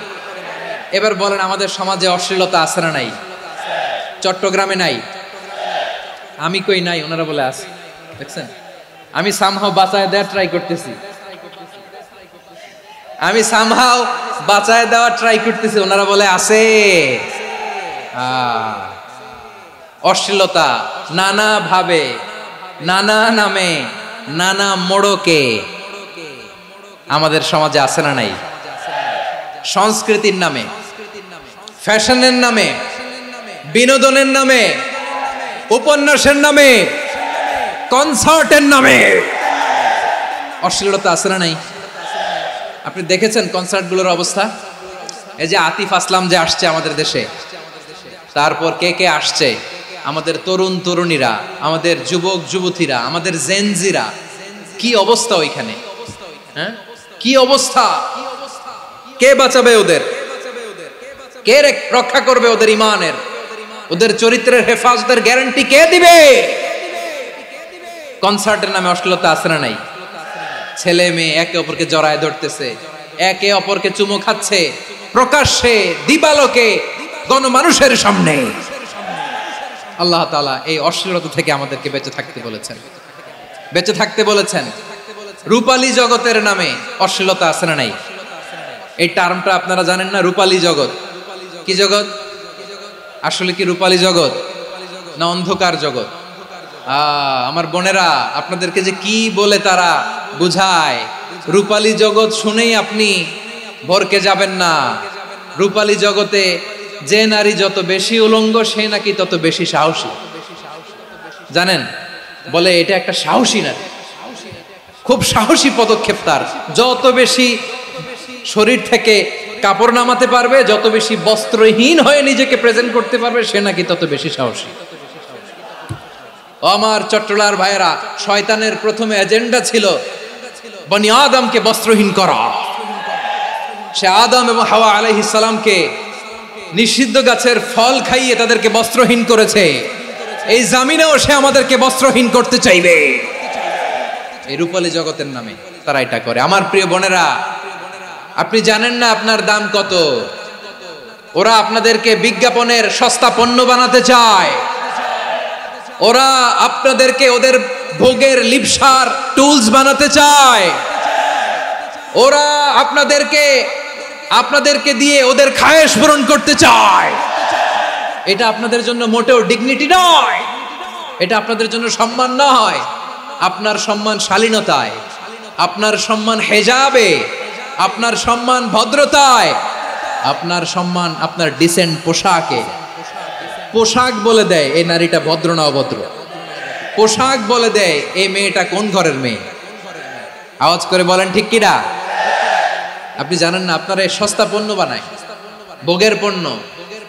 এবার বলেন, আমাদের সমাজে অশ্লীলতা আছে না নাই? চট্টগ্রামে নাই? আমি কই নাই, ওনারা বলে আছে। দেখছেন, আমি সামহাও বাঁচায় দেওয়ার ট্রাই করতেছি, ওনারা বলে আছে। অশ্লীলতা নানা ভাবে, নানা নামে, নানা মোড়কে আমাদের সমাজে আছে না নাই? সংস্কৃতির নামে, ফ্যাশনের নামে, বিনোদনের নামে, উপন্যাসের নামে, কনসার্টের নামে অশ্লীলতা আছে না নাই? আপনি দেখেছেন কনসার্টগুলোর অবস্থা? এই যে আতিফ আসলাম যে আসছে আমাদের দেশে, তারপর কে কে আসছে, আমাদের তরুণ তরুণীরা, আমাদের যুবক যুবতীরা, আমাদের জেনজিরা, কি অবস্থা ওইখানে? হ্যাঁ, কি অবস্থা? কে বাঁচাবে ওদের? কে রক্ষা করবে ওদের ইমানের, ওদের চরিত্রের হেফাজতের গ্যারান্টি কে দিবে? কনসার্টের নামে অশ্লীলতা আছে না নাই? ছেলে মেয়ে একে অপরকে জড়ায় ধরতেছে, একে অপরকে চুমু খাচ্ছে প্রকাশ্যে, দিবালোকে, গণমানুষের সামনে। আল্লাহ তাআলা এই অশ্লীলতা থেকে আমাদেরকে বেঁচে থাকতে বলেছেন, বেঁচে থাকতে বলেছেন। রূপালী জগতের নামে অশ্লীলতা আছে না নাই? এই টার্মটা আপনারা জানেন না? রূপালী জগৎ কি জগৎ? আসলে কি রূপালী জগৎ না অন্ধকার জগৎ? আমার বোনেরা, আপনাদেরকে যে কি বলে তারা বুঝায়, রূপালী জগৎ শুনেই আপনি ভরকে যাবেন না। রূপালী জগতে যে নারী যত বেশি উলঙ্গ, সে নাকি তত বেশি সাহসী। জানেন, বলে এটা একটা সাহসী নারী, খুব সাহসী পদক্ষেপ তার। যত বেশি শরীর থেকে কাপড় নামাতে পারবে, যত বেশি বস্ত্রহীন হয়ে নিজেকে প্রেজেন্ট করতে পারবে, সে নাকি তত বেশি সাহসী। আমার চট্টলার ভাইয়েরা, শয়তানের প্রথমে এজেন্ডা ছিল বনি আদমকে বস্ত্রহীন করা। সে আদম এবং হাওয়া আলাইহিস সালামকে নিষিদ্ধ গাছের ফল খাইয়ে তাদেরকে বস্ত্রহীন করেছে। এই জামিনেও সে আমাদেরকে বস্ত্রহীন করতে চাইবে। এই রূপালী জগতের নামে তারা এটা করে। আমার প্রিয় বোনেরা, আপনি জানেন না আপনার দাম কত? ওরা আপনাদেরকে বিজ্ঞাপনের সস্তা পণ্য বানাতে চায়। ওরা আপনাদেরকে ওদের ভোগের লিপসার টুলস বানাতে চায়। ওরা আপনাদেরকে দিয়ে ওদের খায়েশ পূরণ করতে চায়। এটা আপনাদের জন্য মোটেও ডিগনিটি নয়, এটা আপনাদের জন্য সম্মান নয়। আপনার সম্মান শালীনতায়, আপনার সম্মান হেজাবে, আপনার সম্মান ভদ্রতায়, আপনার সম্মান আপনার ডিসেন্ট পোশাকে। পোশাক বলে দেয় এই নারীটা ভদ্র না অভদ্র। পোশাক বলে দেয় এই মেয়েটা কোন ঘরের মেয়ে। আওয়াজ করে বলেন ঠিক কিনা? আপনি জানেন না, আপনারা এই সস্তা পণ্য বানায়, ভোগের পণ্য,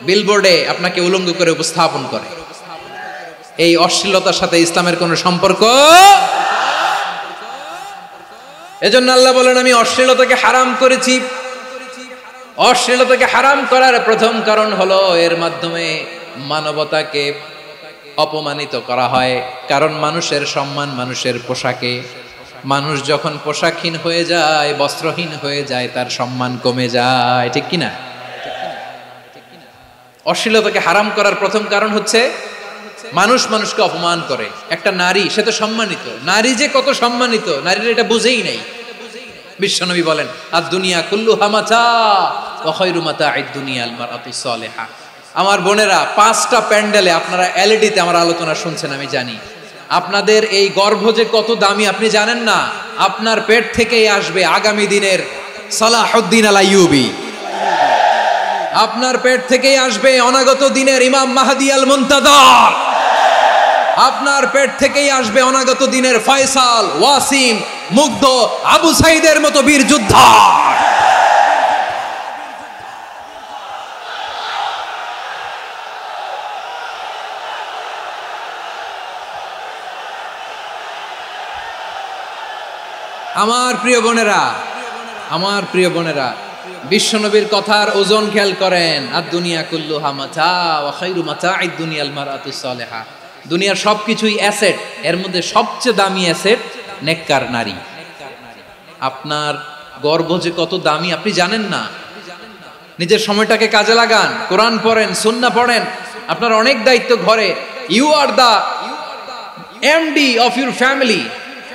বিলবোর্ডে আপনাকে উলঙ্গ করে উপস্থাপন করে। এই অশ্লীলতার সাথে ইসলামের কোনো সম্পর্ক। এজন্য আল্লাহ বলেন, আমি অশ্লীলতাকে হারাম করেছি। অশ্লীলতাকে হারাম করার প্রথম কারণ হলো এর মাধ্যমে মানবতাকে অপমানিত করা হয়। কারণ মানুষের সম্মান মানুষের পোশাকে। মানুষ যখন পোশাকহীন হয়ে যায়, বস্ত্রহীন হয়ে যায়, তার সম্মান কমে যায়। ঠিক কিনা? অশ্লীলতাকে হারাম করার প্রথম কারণ হচ্ছে মানুষ মানুষকে অপমান করে। একটা নারী, সে তো সম্মানিত, নারী যে কত সম্মানিত নারীরা এটা বুঝেই নাই। বিশ্বনবী বলেন, আদ দুনিয়া কুল্লুহা মাতা ওয়া খায়রু মাতা'আদ দুনিয়া আল মারআতুস সালিহা। আমার বোনেরা, 5টা প্যান্ডেলে আপনারা এলইডিতে আমার আলোচনা শুনছেন, আমি জানি। আপনাদের এই গর্ভ যে কত দামি আপনি জানেন না। আপনার পেট থেকেই আসবে আগামী দিনের সালাহুদ্দিন আল আইয়ুবী। আপনার পেট থেকেই আসবে অনাগত দিনের ইমাম মাহদী আল মুনতাযর। আপনার পেট থেকেই আসবে অনাগত দিনের ফয়সাল, ওয়াসিম, মুগ্ধ, আবু সাইদের মতো বীর যোদ্ধা। আমার প্রিয় বোনেরা, আমার প্রিয় বোনেরা, বিশ্বনবীর কথার ওজন খেয়াল করেন। আর দুনিয়া কুল্লুহা মাতা ওয়া খায়রু মাতা'আদ দুনিয়া আল মারআতুস সালিহা। দুনিয়ার সবকিছুই অ্যাসেট, এর মধ্যে সবচেয়ে দামি অ্যাসেট নেককার নারী। আপনার গর্ভ যে কত দামি আপনি জানেন না। নিজের সময়টাকে কাজে লাগান, কোরআন পড়েন, সুন্নাহ পড়েন। আপনার অনেক দায়িত্ব ঘরে। You are the MD of your family.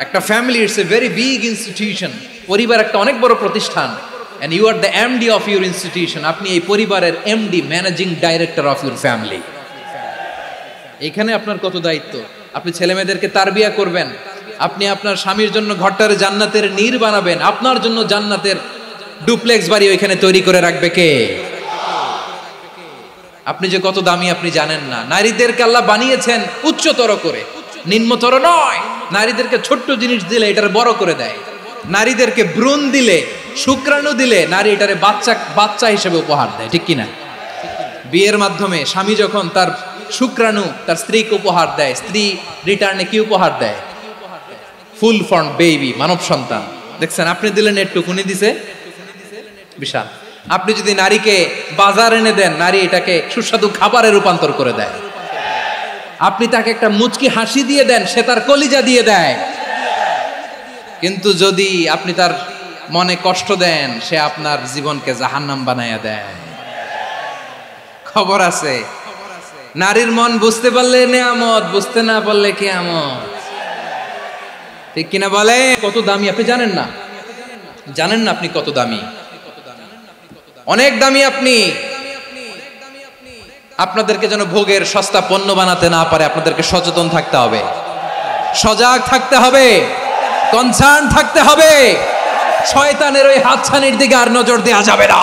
একটা family it's a very big institution. পরিবার একটা অনেক বড় প্রতিষ্ঠান। and you are the MD of your institution. আপনি এই পরিবারের MD, managing director of your family. এখানে আপনার কত দায়িত্ব। আপনি ছেলে মেয়েদেরকে তারবিয়া করবেন, আপনি আপনার স্বামীর জন্য ঘরটার জান্নাতের নীর বানাবেন, আপনার জন্য জান্নাতের ডুপ্লেক্স বাড়ি ওইখানে তৈরি করে রাখবে কে? আপনি যে কত দামি আপনি জানেন না। নারীদেরকে আল্লাহ বানিয়েছেন উচ্চতর করে, নিম্নতর নয়। নারীদেরকে ছোট্ট জিনিস দিলে এটারে বড় করে দেয়। নারীদেরকে ভ্রূণ দিলে, শুক্রাণু দিলে নারী এটারে বাচ্চা হিসেবে উপহার দেয়, ঠিক কিনা? বিয়ের মাধ্যমে স্বামী যখন তার শুক্রাণু তার স্ত্রীকে উপহার দেয়, স্ত্রী রিটার্নে কি উপহার দেয়? ফুল ফর্ম বেবি, মানব সন্তান। দেখছেন, আপনি দিলেন একটুকুনি, দিছে বিশাল। আপনি যদি নারীকে বাজার এনে দেন, নারী এটাকে সুস্বাদু খাবারে রূপান্তর করে দেয়। আপনি তাকে একটা মুচকি হাসি দিয়ে দেন, সে তার কলিজা দিয়ে দেয়। কিন্তু যদি আপনি তার মনে কষ্ট দেন, সে আপনার জীবনকে জাহান্নাম বানায়া দেয়। খবর আছে, নারীর মন বুঝতে পারলে নেয়ামত, বুঝতে না পারলে কিয়ামত, ঠিক কিনা বলে? কত দামি আপনি জানেন না, জানেন না আপনি কত দামি, অনেক দামি আপনি। আপনাদেরকে যেন ভোগের সস্তা পণ্য বানাতে না পারে, আপনাদেরকে সচেতন থাকতে হবে, সজাগ থাকতে হবে, কনসার্ন থাকতে হবে। শয়তানের ওই হাতছানির দিকে আর নজর দেওয়া যাবে না।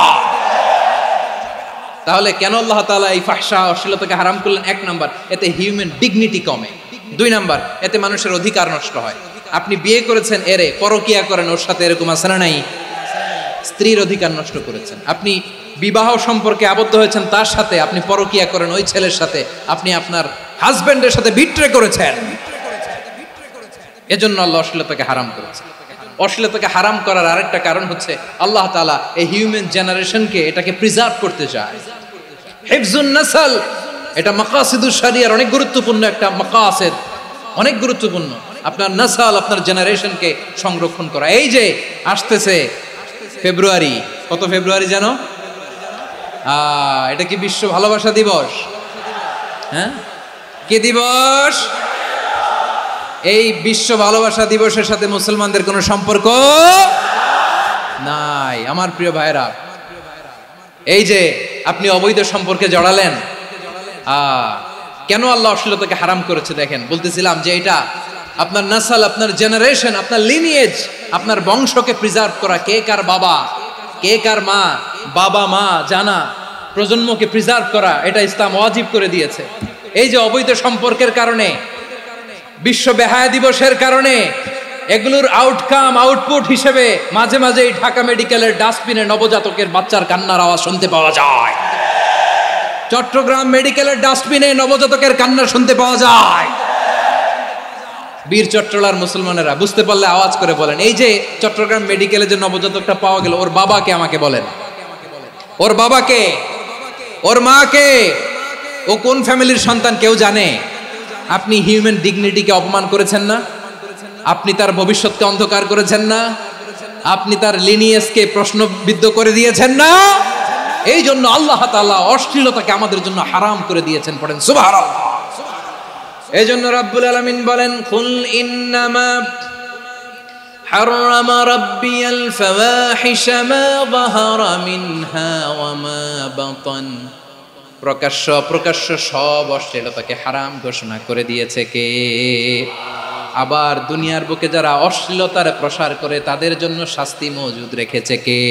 তাহলে কেন আল্লাহ তাআলা এই ফাহশা অশ্লীলতাকে হারাম করলেন? এক নাম্বার, এতে হিউম্যান ডিগনিটি কমে। দুই নাম্বার, এতে মানুষের অধিকার নষ্ট হয়। আপনি বিয়ে করেছেন, এরে পরকিয়া করেন, ওর সাথে এরকম আছে না নাই? স্ত্রীর অধিকার নষ্ট করেছেন। আপনি বিবাহ সম্পর্কে আবদ্ধ হয়েছেন তার সাথে, আপনি পরকিয়া করেন ওই ছেলের সাথে, আপনি আপনার হাজবেন্ডের সাথে বিট্রে করেছেন। এজন্য আল্লাহ অশ্লীলতাকে হারাম করেছেন। অশ্লীলতাকে হারাম করার আরেকটা কারণ হচ্ছে আল্লাহ তাআলা এই হিউম্যান জেনারেশনকে এটাকে প্রিজার্ভ করতে চায়। হিফজুন নাসল, এটা মাকাসিদুশ শরিয়ার অনেক গুরুত্বপূর্ণ একটা মাকাসিদ, অনেক গুরুত্বপূর্ণ। আপনার নাসল, আপনার জেনারেশনকে সংরক্ষণ করা। এই যে আসতেছে ফেব্রুয়ারি, কত ফেব্রুয়ারি জানো? এটা কি বিশ্ব ভালোবাসা দিবস? হ্যাঁ, কি দিবস? এই বিশ্ব ভালোবাসা দিবসের সাথে মুসলমানদের কোনো সম্পর্ক নাই। আমার প্রিয় ভাইরা, এই যে আপনি অবৈধ সম্পর্কে জড়ালেন, কেন আল্লাহ অশ্লীলতাকে হারাম করেছে দেখেন। বলতেছিলাম যে এটা আপনার নাসল, আপনার জেনারেশন, আপনার লিনিয়েজ, আপনার বংশকে প্রিজার্ভ করা। কে কার বাবা, কে কার মা, বাবা মা জানা, প্রজন্মকে প্রিজার্ভ করা, এটা ইসলাম ওয়াজিব করে দিয়েছে। এই যে অবৈধ সম্পর্কের কারণে, বিশ্ব বেহায়া দিবসের কারণে, এগুলোর আউটপুট হিসেবে মাঝে মাঝে ঢাকা মেডিকেলের ডাস্টবিনে নবজাতকের বাচ্চার কান্নার আওয়াজ শুনতে পাওয়া যায়। চট্টগ্রাম মেডিকেলের ডাস্টবিনে নবজাতকের কান্না শুনতে পাওয়া যায়। বীর চট্টলার মুসলমানেরা বুঝতে পারলে আওয়াজ করে বলেন, এই যে চট্টগ্রাম মেডিকেলে যে নবজাতকটা পাওয়া গেল, ওর বাবাকে আমাকে বলেন, ওর বাবাকে, ওর মাকে, ও কোন ফ্যামিলির সন্তান কেউ জানে? আপনি হিউম্যান ডিগনিটিকে অপমান করেছেন না? আপনি তার ভবিষ্যৎকে অন্ধকার করেছেন না? আপনি তার লিনিয়েজকে প্রশ্নবিদ্ধ করে দিয়েছেন না? এই জন্য আল্লাহ তাআলা অশ্লীলতাকে আমাদের জন্য হারাম করে দিয়েছেন। পড়েন সুবহানাল্লাহ। এই জন্য রাব্বুল আলামিন বলেন, কুল ইন্নামা হারামা রাব্বিয়াল ফাওয়াহিশা মা যাহারা মিনহা ওয়া মা বাতান। প্রকাশ্য অপ্রকাশ্য সব অশ্লীলতাকে হারাম ঘোষণা করে দিয়েছে কে? আবার দুনিয়ার বুকে যারা অশ্লীলতার প্রসার করে তাদের জন্য শাস্তি মজুদ রেখেছে কে?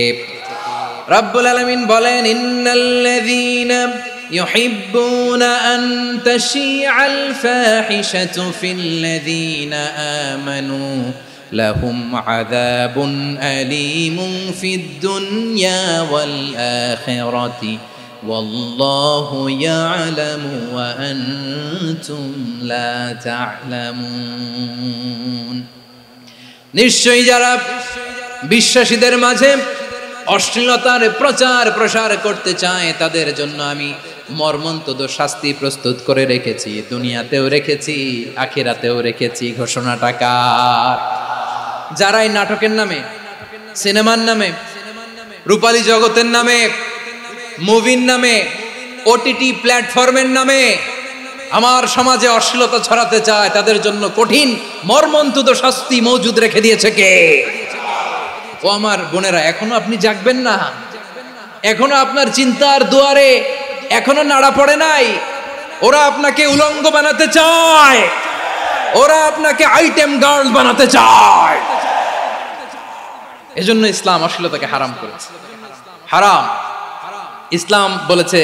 রাব্বুল আলামিন বলেন, ইন্নাল্লাযীনা ইউহিব্বুনা আন তাশিআল ফাহিশাতু ফিল্লাযীনা আমানু লাহুম আযাবুন আলীমুন ফিদ দুনিয়া ওয়াল আখিরাতি ওয়াল্লাহু ইয়ালামু ওয়া আনতুম লা তা'লামুন। নিশ্চয়ই যারা বিশ্বাসীদের মাঝে অশ্লীলতার প্রচার প্রসার করতে চায় তাদের জন্য আমি মর্মন্তুদ শাস্তি প্রস্তুত করে রেখেছি, দুনিয়াতেও রেখেছি, আখিরাতেও রেখেছি। ঘোষণাটা কার? যারা এই নাটকের নামে, সিনেমার নামে, রূপালী জগতের নামে, মুভির নামে, ওটিটি প্ল্যাটফর্মের নামে আমার সমাজে অশ্লীলতা ছড়াতে চায় তাদের জন্য কঠিন মর্মন্তুদ শাস্তি মজুদ রেখে দিয়েছে কে? ও আমার বোনেরা, এখনো আপনি জাগবেন না? এখনো আপনার চিন্তার দুয়ারে এখনো নাড়া পড়ে নাই? ওরা আপনাকে উলঙ্গ বানাতে চায়, ওরা আপনাকে আইটেম গার্ল বানাতে চায়। এজন্য ইসলাম অশ্লীলতাকে হারাম করেছে। হারাম। ইসলাম বলেছে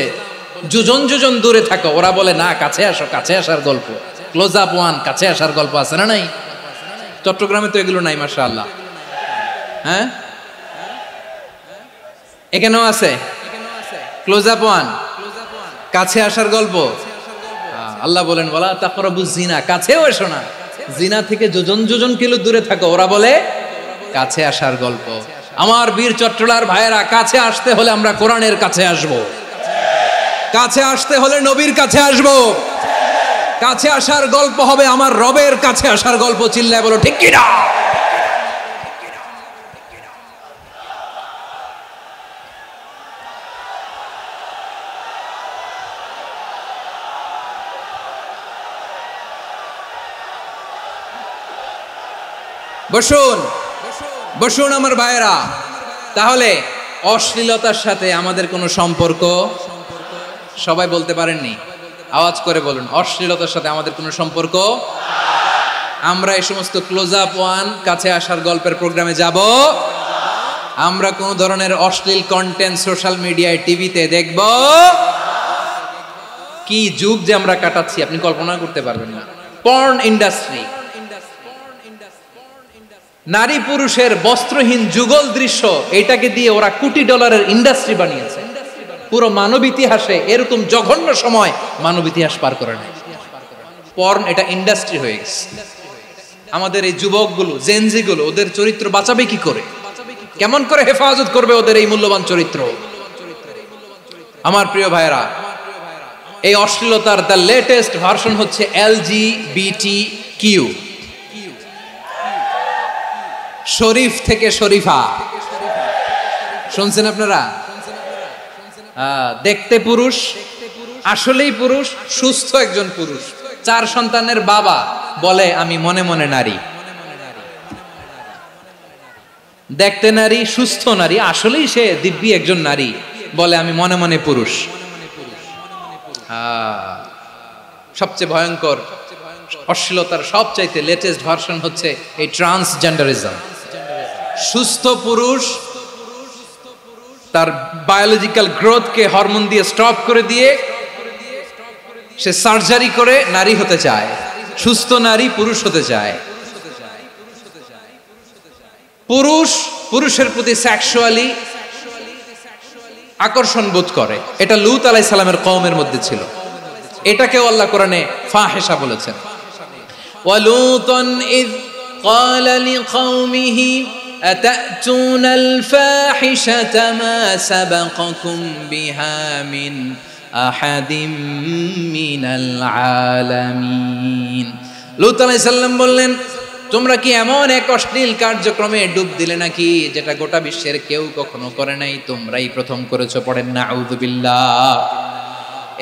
যোজন যোজন দূরে থাকো, ওরা বলে না কাছে আসো, কাছে আসার গল্প, ক্লোজ আপ ওয়ান, কাছে আসার গল্প আছে না নাই? চট্টগ্রামে তো এগুলো নাই মাশাআল্লাহ। হ্যাঁ, এখানেও আছে ক্লোজ আপ ওয়ান, কাছে আসার গল্প। আল্লাহ বলেন ওয়ালা তাকরাবুজ জিনা, কাছেও এসো না, জিনা থেকে যোজন যোজন কিলো দূরে থাকো, ওরা বলে কাছে আসার গল্প। আমার বীর চট্টলার ভাইয়েরা, কাছে আসতে হলে আমরা কোরআনের কাছে আসব, কাছে আসতে হলে নবীর কাছে আসব, কাছে আসার গল্প হবে আমার রবের কাছে আসার গল্প। চিল্লায় বলো ঠিক কিনা? বসুন বসুন আমার ভাইয়েরা। তাহলে অশ্লীলতার সাথে আমাদের কোনো সম্পর্ক? সবাই বলতে পারেননি, আওয়াজ করে বলুন, অশ্লীলতার সাথে আমাদের কোনো সম্পর্ক? আমরা এই সমস্ত ক্লোজ আপ ওয়ান, কাছে আসার গল্পের প্রোগ্রামে যাব? আমরা কোন ধরনের অশ্লীল কন্টেন্ট সোশ্যাল মিডিয়ায়, টিভিতে দেখব? কি যুগ যে আমরা কাটাচ্ছি আপনি কল্পনা করতে পারবেন না। পর্ন ইন্ডাস্ট্রি, নারী পুরুষের বস্ত্রহীন যুগল দৃশ্য, এটাকে দিয়ে ওরা কোটি ডলারের ইন্ডাস্ট্রি বানিয়েছে। পুরো মানব ইতিহাসে এরকম জঘন্য সময় মানব ইতিহাস পার করে নাই। পর্ন এটা ইন্ডাস্ট্রি হয়ে গেছে। আমাদের এই যুবকগুলো, জেনজিগুলো, ওদের চরিত্র বাঁচাবে কি করে? কেমন করে হেফাজত করবে ওদের এই মূল্যবান চরিত্র? আমার প্রিয় ভাইরা, এই অশ্লীলতার দ্য লেটেস্ট ভার্সন হচ্ছে LGBTQ, শরীফ থেকে শরীফা। শুনছেন আপনারা? দেখতে পুরুষ, আসলেই পুরুষ, সুস্থ একজন পুরুষ, 4 সন্তানের বাবা, বলে আমি মনে মনে নারী। দেখতে নারী, সুস্থ নারী, আসলেই সে দিব্যি একজন নারী, বলে আমি মনে মনে পুরুষ। সবচেয়ে ভয়ঙ্কর অশ্লীলতার সবচাইতে লেটেস্ট ভার্সন হচ্ছে এই ট্রান্সজেন্ডারিজম। সুস্থ পুরুষ তার বায়োলজিক্যাল গ্রোথকে হরমোন দিয়ে স্টপ করে দিয়ে সে সার্জারি করে নারী হতে চায়, সুস্থ নারী পুরুষ হতে চায়। পুরুষ পুরুষের প্রতি সেক্সুয়ালি আকর্ষণ বোধ করে, এটা লূত আলাইহিস সালামের কওমের মধ্যে ছিল। এটাকেও আল্লাহ কোরআনে ফাহিশা বলেছেন। ওয়ালুতান ইয ক্বালা লিকাওমিহি আতাতুনাল ফাহিশাতা মা সাবাকাকুম বিহা মিন আহাদিম মিনাল আলামিন। লূত আলাইহিস সালাম বললেন, তোমরা কি এমন এক অশ্লীল কার্যক্রমে ডুব দিলে নাকি যেটা গোটা বিশ্বের কেউ কখনো করে নাই, তোমরাই প্রথম করেছো। পড়েন নাউযুবিল্লাহ।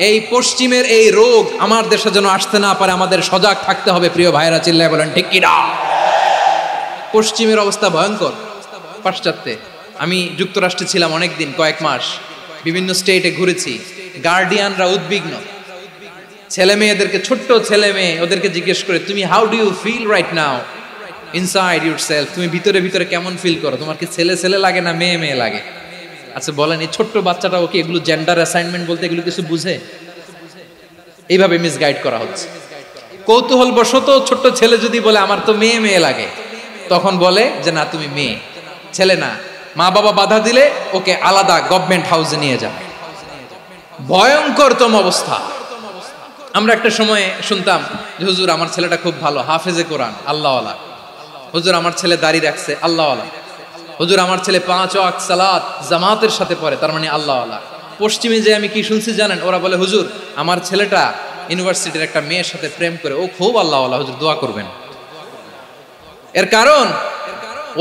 এই পশ্চিমের এই রোগ আমার দেশে যেন আসতে না পারে, আমাদের সজাগ থাকতে হবে। প্রিয় ভাইরা, চিল্লায় বলেন ঠিক কিনা? পশ্চিমের অবস্থা ভয়ঙ্কর। পাশ্চাত্যে, আমি যুক্তরাষ্ট্রে ছিলাম অনেকদিন, কয়েক মাস, বিভিন্ন স্টেটে ঘুরেছি। গার্ডিয়ানরা উদ্বিগ্ন, ছেলে মেয়েদেরকে, ছোট্ট ছেলে মেয়ে, ওদেরকে জিজ্ঞেস করে, তুমি how do you feel right now inside yourself? তুমি ভিতরে ভিতরে কেমন ফিল করো? তোমার কি ছেলে ছেলে লাগে না মেয়ে মেয়ে লাগে? আচ্ছা বলেন, এই ছোট্ট বাচ্চাটা ওকে এগুলো জেন্ডার অ্যাসাইনমেন্ট বলতে এগুলো কিছু বুঝে? এইভাবে মিসগাইড করা হচ্ছে। কৌতূহল বশত ছোট্ট ছেলে যদি বলে আমার তো মেয়ে মেয়ে লাগে, তখন বলে যে না তুমি মেয়ে, ছেলে না। মা বাবা বাধা দিলে ওকে আলাদা গভর্নমেন্ট হাউসে নিয়ে যায়। ভয়ঙ্করতম অবস্থা। আমরা একটা সময়ে শুনতাম যে হুজুর আমার ছেলেটা খুব ভালো, হাফেজে কোরআন, আল্লাহওয়ালা। হুজুর আমার ছেলে দাড়ি রাখছে, আল্লাহওয়ালা। হুজুর আমার ছেলে 5 ওয়াক্ত সালাত জামাতের সাথে পড়ে, তার মানে আল্লাহওয়ালা। পশ্চিমে যে আমি কি শুনছি জানেন? ওরা বলে হুজুর আমার ছেলেটা ইউনিভার্সিটির একটা মেয়ের সাথে প্রেম করে, ও খুব আল্লাহওয়ালা, হুজুর দোয়া করবেন। এর কারণ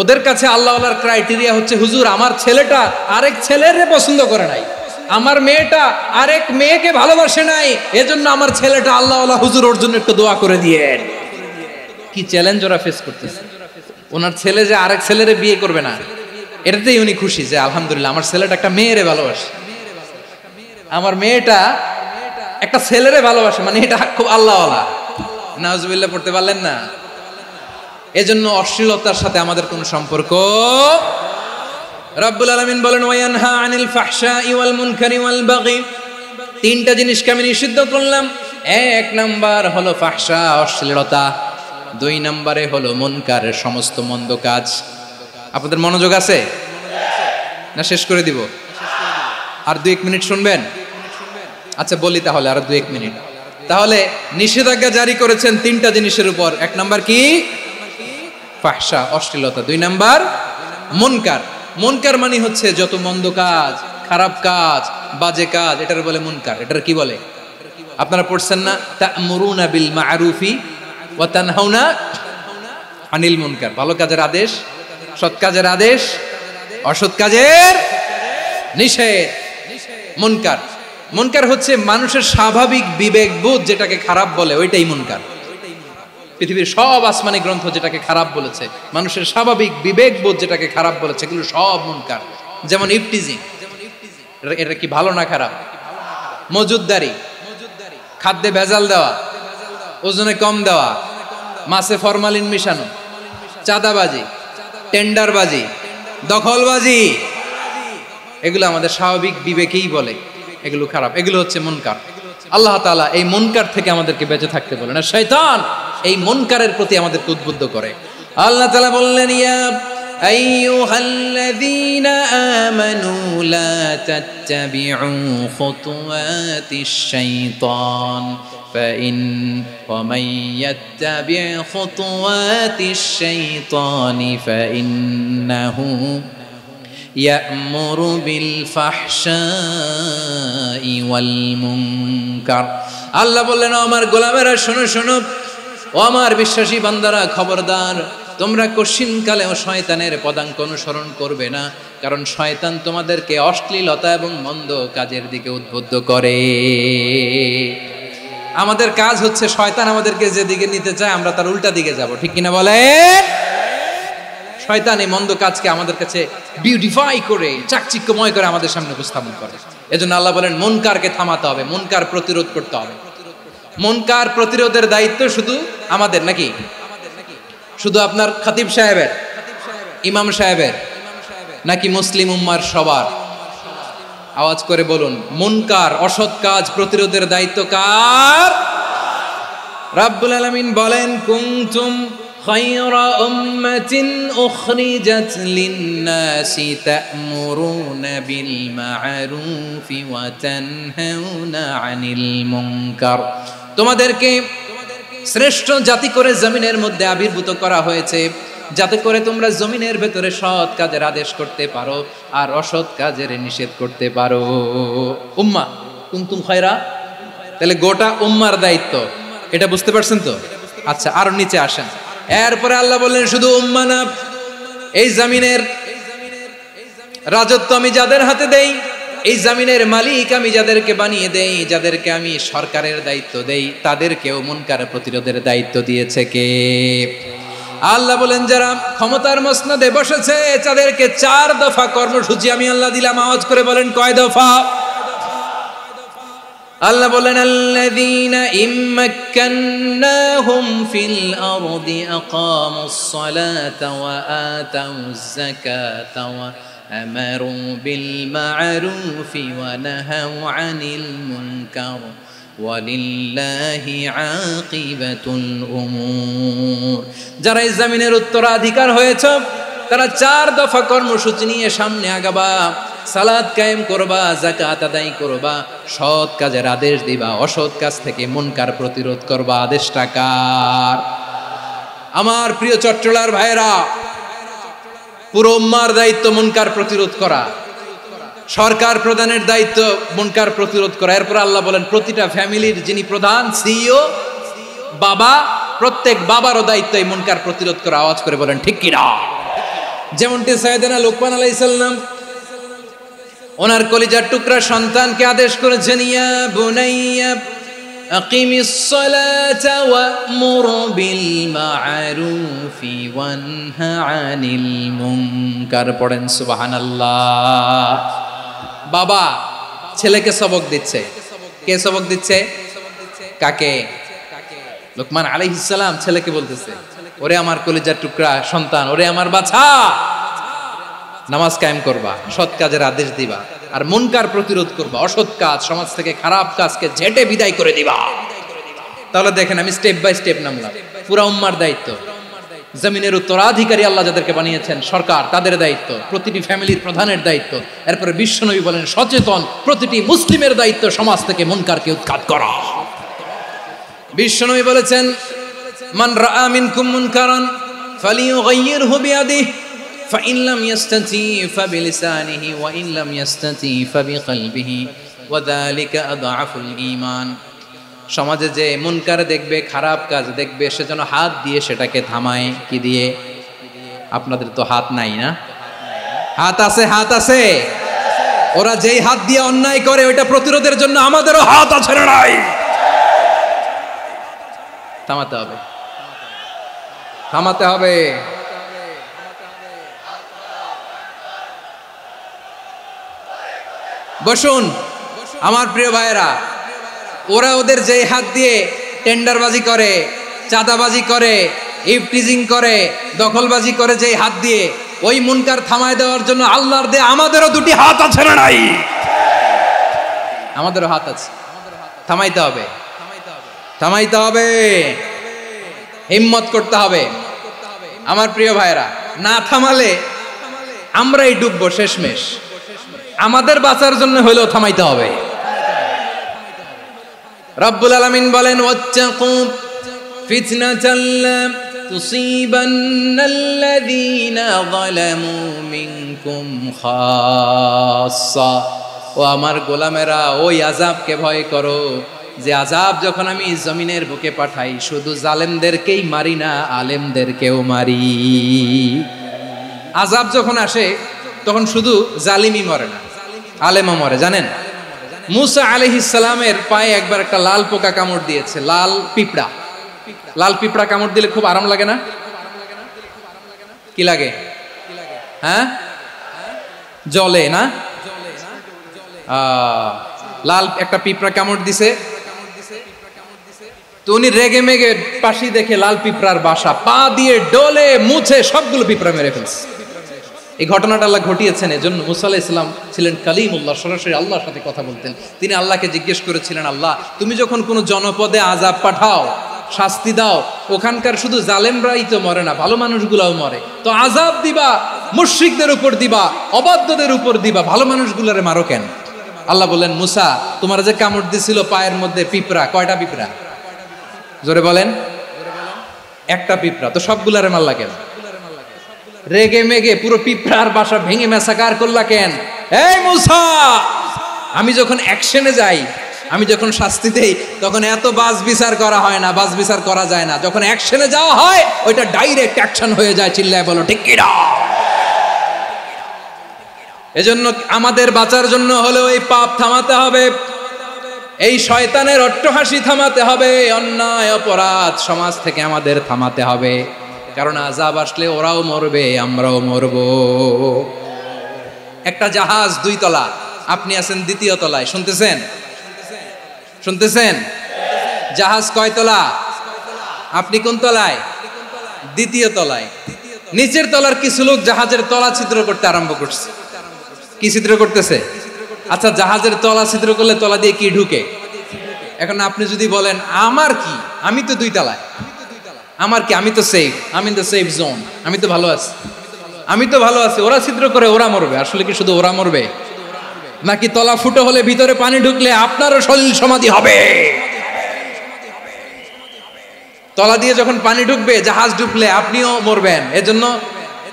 ওদের কাছে আল্লাহওয়ালার ক্রাইটেরিয়া হচ্ছে হুজুর আমার ছেলেটা আরেক ছেলেরে পছন্দ করে নাই, আমার মেয়েটা আরেক মেয়েকে ভালোবাসে নাই, এজন্য আমার ছেলেটা আল্লাহওয়ালা, হুজুর ওর জন্য একটু দোয়া করে দিয়েন। কি চ্যালেঞ্জ ওরা ফেস করতেছে। ওনার ছেলে যে আরেক ছেলেরে বিয়ে করবে না, এটাতেই উনি খুশি যে আলহামদুলিল্লাহ আমার ছেলেটা একটা মেয়েরে ভালোবাসে, আমার মেয়েটা একটা ছেলেরে ভালোবাসে, মানে এটা খুব আল্লাহওয়ালা। নাউজুবিল্লাহ পড়তে পারলেন না? এজন্য অশ্লীলতার সাথে আমাদের কোনো সম্পর্ক। রব্বুল আলামিন বলেন ওয়ায়ানহা আনিল ফাহশাই ওয়াল মুনকারি ওয়াল বাগি তিনটা জিনিসকে আমি নিষিদ্ধ করলাম। এক নাম্বার হলো ফাহশা, অশ্লীলতা। দুই নাম্বারে হলো মুনকারের সমস্ত মন্দ কাজ। আপনাদের মনোযোগ আছে না? শেষ করে দিব? আর 2-1 মিনিট শুনবেন? আচ্ছা বলি তাহলে, আর 2-1 মিনিট। তাহলে নিষেধাজ্ঞা জারি করেছেন তিনটা জিনিসের উপর। এক নাম্বার কি? ফাহশা, অশ্লীলতা। দুই নাম্বার মুনকার। মুনকার মানে হচ্ছে যত মন্দ কাজ, খারাপ কাজ, বাজে কাজ, এটার বলে মুনকার। এটার কি বলে? আপনারা পড়ছেন না, তা'মুরুনা বিল মা'রুফি ওয়া তানহাউনা আনিল মুনকার। ভালো কাজের আদেশ, সৎ কাজের আদেশ, অসৎ কাজের নিষেধ। মুনকার, মুনকার হচ্ছে মানুষের স্বাভাবিক বিবেকবোধ যেটাকে খারাপ বলে, ওইটাই মুনকার। পৃথিবীর সব আসমানি গ্রন্থ যেটাকে খারাপ বলেছে, মানুষের স্বাভাবিক বিবেকবোধ যেটাকে খারাপ বলেছে, এগুলো সব মুনকার। যেমন ইফটিজিং, এটা কি ভালো না খারাপ? মজুদদারি, খাদ্যে ভেজাল দেওয়া, ওজনে কম দেওয়া, মাছে ফরমালিন মিশানো, চাঁদাবাজি, টেন্ডারবাজি, দখলবাজি, এগুলো আমাদের স্বাভাবিক বিবেকেই বলে এগুলো খারাপ, এগুলো হচ্ছে মুনকার। আল্লাহ তাআলা এই মুনকার থেকে আমাদেরকে বেঁচে থাকতে বলেন, আর শয়তান এই মুনকারের প্রতি আমাদেরকে উদ্বুদ্ধ করে। আল্লাহ তাআলা বললেন, ইয়া আইয়ুহাল্লাযীনা আমানু লা তাত্তাবিউ খুতুওয়াতিশ শাইতান ফাইন ওয়া মান ইয়াত্তাবি' খুতুওয়াতিশ শাইতানি ফাইন্নাহু ইয়া'মুরু বিল ফাহশাই ওয়াল মুনকার। আল্লাহ বললেন, আমার গোলামেরা শোনো শোনো, ও আমার বিশ্বাসী বান্দারা খবরদার, তোমরা কশিনকালেও শয়তানের পদাঙ্ক অনুসরণ করবে না, কারণ শয়তান তোমাদেরকে অশ্লীলতা এবং মন্দ কাজের দিকে উদ্বুদ্ধ করে। আমাদের কাজ হচ্ছে শয়তান আমাদেরকে যেদিকে নিতে চায় আমরা তার উল্টা দিকে যাব, ঠিক কিনা বলেন? শয়তান এই মন্দ কাজকে আমাদের কাছে বিউটিফাই করে, চাকচিক্যময় করে আমাদের সামনে উপস্থাপন করে। এজন্য আল্লাহ বলেন মুনকারকে থামাতে হবে, মুনকার প্রতিরোধ করতে হবে। মুনকার প্রতিরোধের দায়িত্ব শুধু আমাদের নাকি? শুধু আপনার খতিব সাহেবের, ইমাম সাহেবের, নাকি মুসলিম উম্মার সবার? আওয়াজ করে বলুন, মুনকার অসৎ কাজ প্রতিরোধের দায়িত্ব কার? রাব্বুল আলামিন বলেন, কুনতুম খায়রা উম্মাতিন উখরিজাত লিন-নাসি তা'মুরুনা বিল মা'রুফি ওয়া তানহাউনা আনিল মুনকার। তোমাদেরকে শ্রেষ্ঠ জাতি করে জমিনের মধ্যে আবির্ভূত করা হয়েছে, যাতে করে তোমরা জমিনের ভেতরে সৎ কাজের আদেশ করতে পারো আর অসৎ কাজের নিষেধ করতে পারো। উম্মা কুনতুম খায়রা, তাহলে গোটা উম্মার দায়িত্ব, এটা বুঝতে পারছেন তো? আচ্ছা, আরো নিচে আসেন। এরপরে আল্লাহ বললেন, শুধু উম্মা না, এই জমিনের রাজত্ব আমি যাদের হাতে দেই, এই জমিনের মালিক আমি যাদেরকে বানিয়ে দেই, যাদেরকে আমি সরকারের দায়িত্ব দেই, তাদেরকেও মুনকার প্রতিরোধের দায়িত্ব দিয়েছে কে? আল্লাহ বলেন, যারা ক্ষমতার মসনদে বসেছে তাদেরকে 4 দফা কর্মসূচি আমি আল্লাহ দিলাম। আওয়াজ করে বলেন, কয় দফা? আল্লাহ বলেন, আল্লাযীনা ইম্মাক্কান্নাহুম ফিল আরদি আকামুস সালাতা ওয়া আতাউয যাকাতা ওয়া আমারু বিল মা'রুফি ওয়া নাহাউ আনিল মুনকার ওয়ালিল্লাহি আকিবাতুল উমুর। যারা এই জমিনের উত্তরাধিকার হয়েছে তারা 4 দফা কর্মসূচি নিয়ে সামনে আগাবা। সালাত কায়েম করবা, যাকাত আদায় করবা, সৎ কাজের আদেশ দিবা, অসৎ কাজ থেকে মুনকার প্রতিরোধ করবা। আদেশটা কার? আমার প্রিয় চট্টলার ভাইরা, পুরো উম্মার দায়িত্ব মুনকার প্রতিরোধ করা, সরকার প্রধানের দায়িত্ব মুনকার প্রতিরোধ করা। এরপর আল্লাহ বলেন, প্রতিটা ফ্যামিলির যিনি প্রধান সিইও বাবা, প্রত্যেক বাবারও দায়িত্ব এই মুনকার প্রতিরোধ করা। আওয়াজ করে বলেন ঠিক কিনা? যেমনটি সাইয়েদনা লুকমান আলাইহিস সালাম ওনার কলিজার টুকরা সন্তানকে আদেশ করেছেন, ইয়া বুনাইয়া আকিমিস সালাতা ওয়া'মুর বিল মা'রুফি ওয়ানহা আনিল মুনকার। পড়েন সুবহানাল্লাহ। বাবা ছেলেকে সবক দিচ্ছে। কে সবক দিচ্ছে? কাকে? লুকমান আলাইহিস সালাম ছেলেকে বলতেছে, ওরে আমার কলিজার টুকরা সন্তান, ওরে আমার বাছা, নামাজ কায়েম করবা, সৎ কাজের আদেশ দিবা, আর মুনকার প্রতিরোধ করবা, অসৎ কাজ, সমাজ থেকে খারাপ কাজকে ঝেঁটে বিদায় করে দিবা। তাহলে দেখেন আমি স্টেপ বাই স্টেপ নামলাম। পুরা উম্মার দায়িত্ব, জমিনের উত্তরাধিকারী আল্লাহ যাদেরকে বানিয়েছেন সরকার, তাদের দায়িত্ব, প্রতিটি ফ্যামিলির প্রধানের দায়িত্ব। এরপরে বিশ্বনবী বলেন সচেতন প্রতিটি মুসলিমের দায়িত্ব সমাজ থেকে মুনকারকে উৎখাত করা। বিশ্বনবী বলেছেন মান রাআ মিনকুম মুনকারান ফালিয়ুগাইয়িরহু বিয়াদিহি ফাইন লাম ইয়াস্তাতি ফাবিলিসানিহি ওয়া ইন লাম ইয়াস্তাতি ফাবিকলবিহি ওয়া যালিকা আযআফুল ঈমান। সমাজে যে মুনকার দেখবে, খারাপ কাজ দেখবে, সে যেন হাত দিয়ে সেটাকে থামায়। কি দিয়ে? আপনাদের তো হাত নাই না? হাত আছে, হাত আছে। ওরা যেই হাত দিয়ে অন্যায় করে ওইটা প্রতিরোধের জন্য আমাদেরও হাত আছে না নাই? থামাতে হবে, থামাতে হবে। বসুন আমার প্রিয় ভাইয়েরা, ওরা ওদের যেই হাত দিয়ে টেন্ডারবাজি করে, চাঁদাবাজি করে, ইফটিজিং করে, দখলবাজি করে, যেই হাত দিয়ে, ওই মুনকার থামায় দেওয়ার জন্য আল্লাহর দেয়া আমাদেরও দুটি হাত আছে না নাই? আমাদেরও হাত আছে, থামাইতে হবে, থামাইতে হবে, হিম্মত করতে হবে। আমার প্রিয় ভাইয়েরা, না থামালে আমরাই ডুববো শেষমেশ। আমাদের বাঁচার জন্য হলেও থামাইতে হবে। রব্বুল আলামিন বলেন ওয়াত্তাকু ফিতনাতাল লা তুসিবান্নাল্লাযীনা যালামু মিনকুম খাসসা। ও আমার গোলামেরা, ওই আযাবকে ভয় করো যে আযাব যখন আমি জমিনের বুকে পাঠাই শুধু জালেমদেরকেই মারি না, আলেমদেরকেও মারি। আযাব যখন আসে তখন শুধু জালিমই মরে না, আলেমও মরে। জানেন মুসা আলাইহিস সালামের পায়ে একবার একটা লাল পোকা কামড় দিয়েছে, লাল পিঁপড়া। লাল পিঁপড়া কামড় দিলে খুব আরাম লাগে না? কি লাগে? হ্যাঁ, জ্বলে না? লাল একটা পিঁপড়া কামড় দিছে, তো উনি রেগে মেগে পাশি দেখে লাল পিঁপড়ার বাসা, পা দিয়ে ডলে মুছে সবগুলো পিঁপড়া মেরে ফেলছে। এই ঘটনাটা আল্লাহ ঘটিয়েছেন। এজন্য মুসা আলাইহিস সালাম ছিলেন কালিমুল্লাহ, সরাসরি আল্লাহর সাথে কথা বলতেন। তিনি আল্লাহকে জিজ্ঞেস করেছিলেন, আল্লাহ তুমি যখন কোনো জনপদে আযাব পাঠাও, শাস্তি দাও, ওখানকার শুধু জালেমরাই তো মরে না, ভালো মানুষগুলাও মরে, তো আযাব দিবা মুশরিকদের উপর দিবা, অবাধ্যদের উপর দিবা, ভালো মানুষগুলারে মারো কেন? আল্লাহ বললেন, মুসা তোমার যে কামড় দিছিল পায়ের মধ্যে পিঁপড়া, কয়টা পিঁপড়া? জোরে বলেন। একটা পিঁপড়া, তো সবগুলারে মারলা কেন? রেগে মেগে পুরো পিঁপড়ার বাসা ভেঙে মেসাকার করলা কেন? এই মুসা, আমি যখন অ্যাকশনে যাই, আমি যখন শাস্তি দেই, তখন এত বাস বিচার করা হয় না, বাস বিচার করা যায় না। যখন অ্যাকশনে যাওয়া হয় ওইটা ডাইরেক্ট অ্যাকশন হয়ে যায়। চিল্লায় বলো ঠিক কি না? এজন্য আমাদের বাঁচার জন্য হলেও এই পাপ থামাতে হবে, এই শয়তানের অট্টহাসি থামাতে হবে, অন্যায় অপরাধ সমাজ থেকে আমাদের থামাতে হবে। কারণ আযাব আসলে ওরাও মরবে, আমরাও মরব। একটা জাহাজ 2 তলা, আপনি আছেন 2য় তলায়, শুনতেছেন? শুনতেছেন? জাহাজ কয় তলা? আপনি কোন তলায়? 2য় তলায়। নিচের তলার কিছু লোক জাহাজের তলা ছিদ্র করতে আরম্ভ করছে। কি ছিদ্র করতেছে? আচ্ছা, জাহাজের তলা ছিদ্র করলে তলা দিয়ে কি ঢুকে? এখন আপনি যদি বলেন আমার কি, আমি তো 2 তলায়, আমার কি, আমি তো সেফ, আমি ইন দ্য সেফ জোন, আমি তো ভালো আছি, আমি তো ভালো আছি, ওরা ছিদ্র করে ওরা মরবে। আসলে কি শুধু ওরা মরবে? নাকি তলা ফুটো হলে ভিতরে পানি ঢুকলে আপনারও সলিল সমাধি হবে? তলা দিয়ে যখন পানি ঢুকবে, জাহাজ ঢুকলে আপনিও মরবেন। এজন্য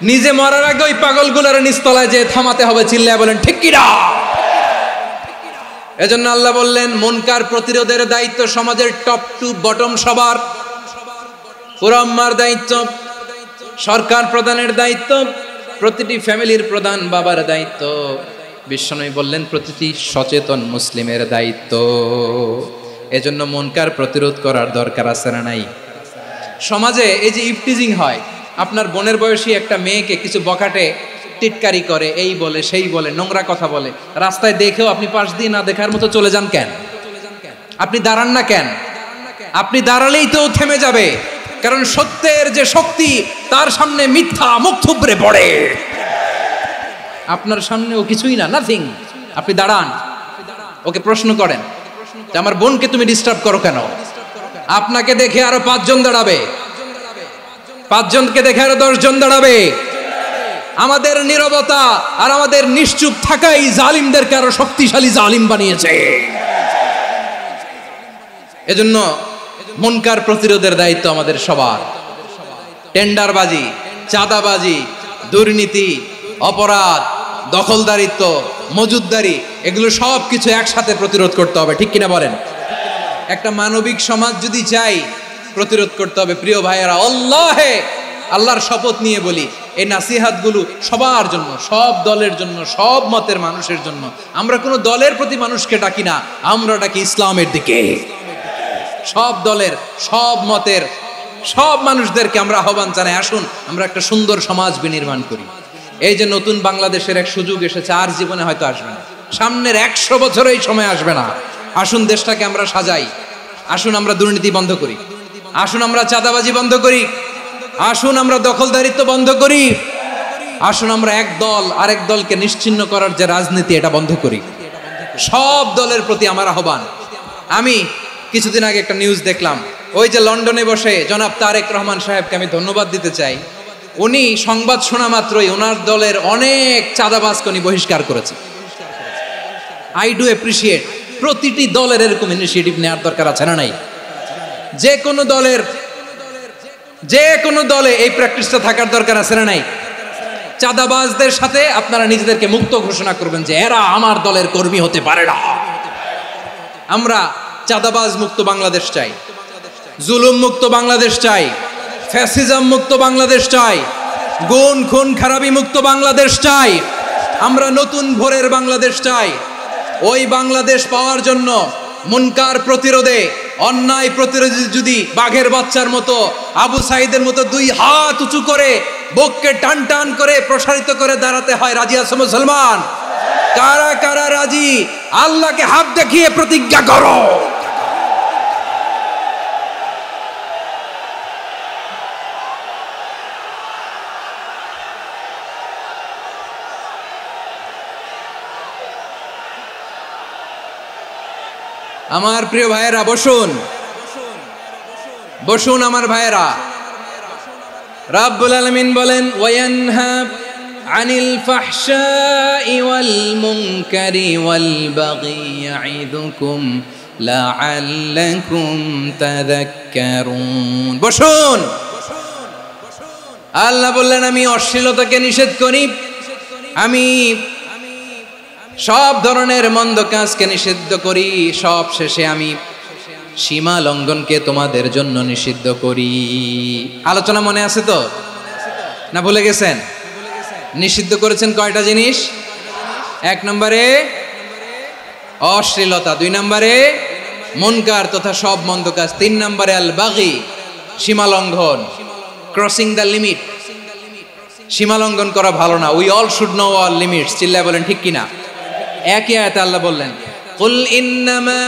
নিজে মরার আগে ওই পাগলগুলোর নিচতলায় যে থামাতে হবে। চিল্লায় বলেন ঠিক কি না? এজন্য আল্লাহ বললেন মুনকার প্রতিরোধের দায়িত্ব সমাজের টপ টু বটম সবার। পুরো উম্মার দায়িত্ব, সরকার প্রধানের দায়িত্ব, প্রতিটি ফ্যামিলির প্রধান বাবার দায়িত্ব। বিশ্বনবী বললেন প্রতিটি সচেতন মুসলিমের দায়িত্ব। এজন্য মুনকার প্রতিরোধ করার দরকার আছে না নাই? সমাজে এই যে ইফটিজিং হয়, আপনার বোনের বয়সী একটা মেয়েকে কিছু বখাটে টিটকারি করে, এই বলে সেই বলে, নোংরা কথা বলে, রাস্তায় দেখেও আপনি পাশ দিয়ে না দেখার মতো চলে যান কেন? আপনি দাঁড়ান না কেন? আপনি দাঁড়ালেই তো থেমে যাবে, কারণ সত্যের যে শক্তি তার সামনে মিথ্যা মুখ থুবড়ে পড়ে। আপনার সামনে ও কিছুই না, নাথিং। আপনি দাঁড়ান, ওকে প্রশ্ন করেন যে আমার বোনকে তুমি ডিস্টার্ব করো কেন? আপনাকে দেখে আরো 5 জন দাঁড়াবে, 5 জনকে দেখে আরো 10 জন দাঁড়াবে। আমাদের নীরবতা আর আমাদের নিশ্চুপ থাকাই জালিমদেরকে আরো শক্তিশালী জালিম বানিয়েছে। এজন্য মুনকার প্রতিরোধের দায়িত্ব আমাদের সবার। টেন্ডারবাজি, চাঁদাবাজি, দুর্নীতি, অপরাধ, দখলদারিত্ব, মজুদদারি, এগুলো সব কিছু একসাথে প্রতিরোধ করতে হবে, ঠিক কিনা বলেন? একটা মানবিক সমাজ যদি চাই, প্রতিরোধ করতে হবে। প্রিয় ভাইয়েরা, আল্লাহর শপথ নিয়ে বলি, এই নাসিহাতগুলো সবার জন্য, সব দলের জন্য, সব মতের মানুষের জন্য। আমরা কোনো দলের প্রতি মানুষকে ডাকি না, আমরা ডাকি ইসলামের দিকে। সব দলের, সব মতের, সব মানুষদেরকে আমরা আহ্বান জানাই, আসুন আমরা একটা সুন্দর সমাজ বিনির্মাণ করি। এই যে নতুন বাংলাদেশের এক সুযোগ এসেছে, আর জীবনে হয়তো আসবে না, সামনের 100 বছর এই সময় আসবে না। আসুন দেশটাকে আমরা সাজাই, আসুন আমরা দুর্নীতি বন্ধ করি, আসুন আমরা চাঁদাবাজি বন্ধ করি, আসুন আমরা দখলদারিত্ব বন্ধ করি, আসুন আমরা এক দল আরেক দলকে নিশ্চিহ্ন করার যে রাজনীতি, এটা বন্ধ করি। সব দলের প্রতি আমার আহ্বান। আমি কিছুদিন আগে একটা নিউজ দেখলাম, ওই যে লন্ডনে বসে জনাব তারেক রহমান সাহেবকে আমি ধন্যবাদ দিতে চাই। উনি সংবাদ শোনা মাত্রই ওনার দলের অনেক চাঁদাবাজকে উনি বহিষ্কার করেছে। I do appreciate. প্রতিটি দলের এরকম ইনিশিয়েটিভ নেওয়ার দরকার আছে না নাই? যে কোনো দলে এই প্র্যাকটিসটা থাকার দরকার আছে না নাই? চাঁদাবাজদের সাথে আপনারা নিজেদেরকে মুক্ত ঘোষণা করবেন যে এরা আমার দলের কর্মী হতে পারে না। আমরা চাঁদাবাজ মুক্ত বাংলাদেশ চাই, জুলুম মুক্ত বাংলাদেশ চাই, ফ্যাসিজম মুক্ত বাংলাদেশ চাই, গুণ খুন খারাপি মুক্ত বাংলাদেশ চাই। আমরা নতুন ভোরের বাংলাদেশ চাই। ওই বাংলাদেশ পাওয়ার জন্য মুনকার প্রতিরোধে, অন্যায় প্রতিরোধে যদি বাঘের বাচ্চার মতো, আবু সাইদের মতো 2 হাত উঁচু করে, বুককে টান টান করে প্রসারিত করে দাঁড়াতে হয়, রাজি আছো মুসলমান? কারা কারা রাজি? আল্লাহকে হাত দেখিয়ে প্রতিজ্ঞা করো। আমার প্রিয় ভাইয়েরা, বসুন বসুন আমার ভাইয়েরা। রাব্বুল আলামিন বলেন, ওয়ায়ানহা আনিল ফাহশাই ওয়াল মুনকারি ওয়াল বাগি ইয়াইদুকুম লাআল্লাকুম তাযাক্কারুন। বসুন। আল্লাহ বললেন, আমি অশ্লীলতাকে নিষেধ করি, আমি সব ধরনের মন্দ কাজকে নিষিদ্ধ করি, সব শেষে আমি সীমা লঙ্ঘনকে তোমাদের জন্য নিষিদ্ধ করি। আলোচনা মনে আছে তো, না ভুলে গেছেন? নিষিদ্ধ করেছেন কয়টা জিনিস? 1 নম্বরে অশ্লীলতা, 2 নম্বরে মুনকার তথা সব মন্দ কাজ, 3 নম্বরে আল বাগি, সীমা লঙ্ঘন, ক্রসিং দ্য লিমিট। সীমা লঙ্ঘন করা ভালো না। We all should know our limits. চিল্লায় বলেন ঠিক কিনা? একই আয়াতে আল্লাহ বললেন, কুল ইন্নামা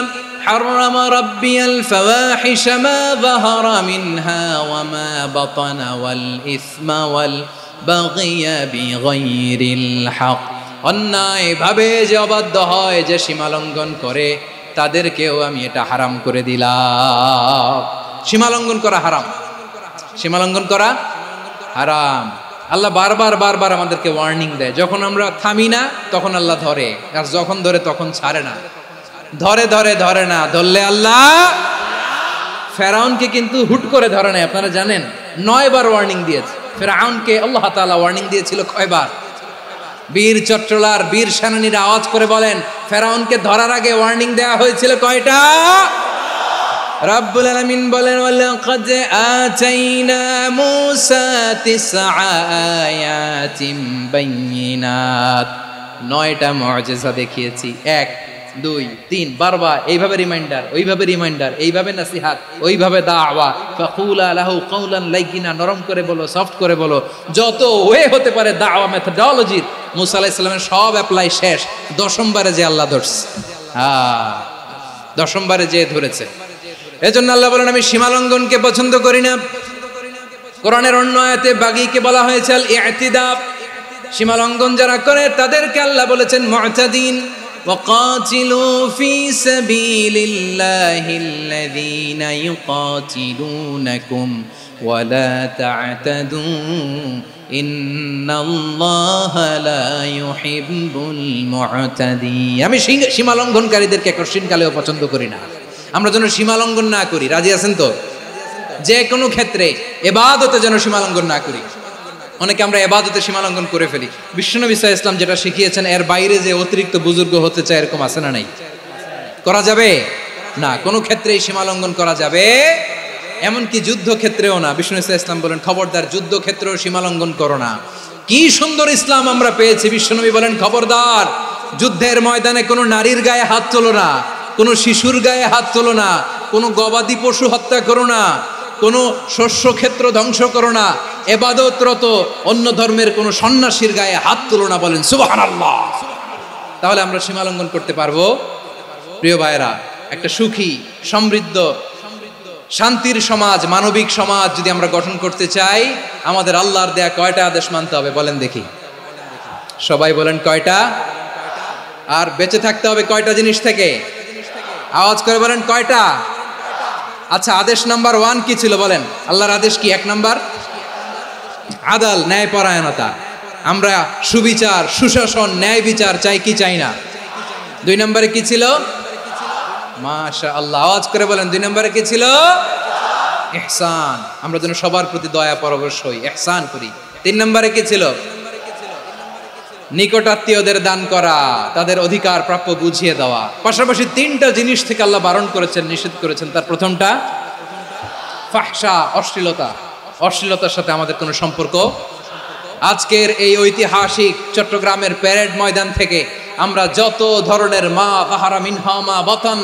হাররামা রাব্বিয়াল ফাওয়াহিশা মা যাহারা মিনহা ওয়া মা বাতানা ওয়াল ইসমা ওয়াল বাগিয়া বিগাইরিল হক। অন্যায় ভাবে যে অবাধ্য হয়, যে সীমা লঙ্ঘন করে, তাদেরকেও আমি এটা হারাম করে দিলাম। সীমা লঙ্ঘন করা হারাম, সীমা লঙ্ঘন করা হারাম। আল্লাহ বারবার আমাদেরকে ওয়ার্নিং দেয়। যখন আমরা থামি না তখন আল্লাহ ধরে, আর যখন ধরে তখন ছাড়ে না। ধরে না, ধরলে আল্লাহ। ফেরাউনকে কিন্তু হুট করে ধরে নাই, আপনারা জানেন। 9 বার ওয়ার্নিং দিয়েছে ফেরাউনকে। আল্লাহ তাআলা ওয়ার্নিং দিয়েছিল কয়বার? বীর চট্টলার, বীর সেনানীরা আওয়াজ করে বলেন, ফেরাউনকে ধরার আগে ওয়ার্নিং দেওয়া হয়েছিল কয়টা? রাব্বুল আলামিন বলেন, ওয়ালাকাদ আতাইনা মূসা 9 আয়াতিন বাইয়িনাত। 9টা মুআজিজা দেখিয়েছি। 1 2 3 বারবার এইভাবে রিমাইন্ডার, ওইভাবে রিমাইন্ডার, এইভাবে নসিহত, ওইভাবে দাওয়া। ফাকুলা লাহু কাওলান লাইয়িনা, নরম করে বলো, সফট করে বলো, যত ওয়ে হতে পারে দাওয়া মেথডোলজি। মূসা আলাইহিস সালামের সব অ্যাপ্লাই শেষ। 10ম বারে যে আল্লাহ ধরছে, 10ম বারে যে ধরেছে। এজন্য আল্লাহ বলেন, আমি সীমা লঙ্ঘনকে পছন্দ করি না। কোরআনের অন্য আয়াতে বাগীকে বলা হয়েছে আল ইতিদা। সীমা লঙ্ঘন যারা করে তাদেরকে আল্লাহ বলেছেন মুতাদিন। وقاتلوا في سبيل الله الذين يقاتلونكم ولا تعتدوا إن الله لا يحب المعتدين। আমি সীমা লঙ্ঘনকারীদেরকে কঠিনকালেও পছন্দ করি না। আমরা যেন সীমা লঙ্ঘন না করি। রাজি আছেন তো? যে কোনো ক্ষেত্রে ইবাদতে যেন সীমা লঙ্ঘন না করি। অনেকে আমরা ইবাদতে সীমা লঙ্ঘন করে ফেলি। বিশ্বনবী সাল্লাল্লাহু আলাইহি ওয়াসাল্লাম যেটা শিখিয়েছেন এর বাইরে যে অতিরিক্ত বুজুর্গ হতে চায় এরকম আছে না নাই? করা যাবে না, কোনো ক্ষেত্রেই সীমা লঙ্ঘন করা যাবে, এমনকি যুদ্ধ ক্ষেত্রেও না। বিষ্ণু ইসলাম বলেন খবরদার যুদ্ধ ক্ষেত্রেও সীমা লঙ্ঘন করো না। কি সুন্দর ইসলাম আমরা পেয়েছি। বিশ্বনবী বলেন খবরদার যুদ্ধের ময়দানে কোনো নারীর গায়ে হাত তোলো না, কোনো শিশুর গায়ে হাত তোলো না, কোনো গবাদি পশু হত্যা করো না, কোনো শস্য ক্ষেত্র ধ্বংস করো না, ইবাদতরত অন্য ধর্মের কোনো সন্ন্যাসীর গায়ে হাত তোলো না। বলেন সুবহানাল্লাহ। তাহলে আমরা সীমা লঙ্ঘন করতে পারবো? প্রিয় ভাইরা, একটা সুখী সমৃদ্ধ শান্তির সমাজ, মানবিক সমাজ যদি আমরা গঠন করতে চাই, আমাদের আল্লাহর দেয়া কয়টা আদেশ মানতে হবে বলেন দেখি? সবাই বলেন কয়টা? আর বেঁচে থাকতে হবে কয়টা জিনিস থেকে? আওয়াজ করে বলেন কয়টা? আচ্ছা, আদেশ নাম্বার 1 কি ছিল বলেন? আল্লাহর আদেশ কি? 1 নাম্বার আদাল, ন্যায়পরায়ণতা। আমরা সুবিচার, সুশাসন, ন্যায় বিচার চাই কি চাই না? 2 নম্বরে কি ছিল? মাশাআল্লাহ, আওয়াজ করে বলেন 2 নম্বরে কি ছিল? ইহসান। আমরা যেন সবার প্রতি দয়া পরবশ হই, ইহসান করি। 3 নম্বরে কি ছিল? নিকটাত্মীয়দের দান করা, তাদের অধিকার প্রাপ্য বুঝিয়ে দেওয়া। পাশাপাশি 3টা জিনিস থেকে আল্লাহ বারণ করেছেন, নিষেধ করেছেন। তার প্রথমটা ফাহশা, অশ্লীলতা। অশ্লীলতার সাথে আমাদের কোনো সম্পর্ক। আজকের এই ঐতিহাসিক চট্টগ্রামের প্যারেড ময়দান থেকে আমরা যত ধরনের মা তাহারা মিনহা মা বাতান,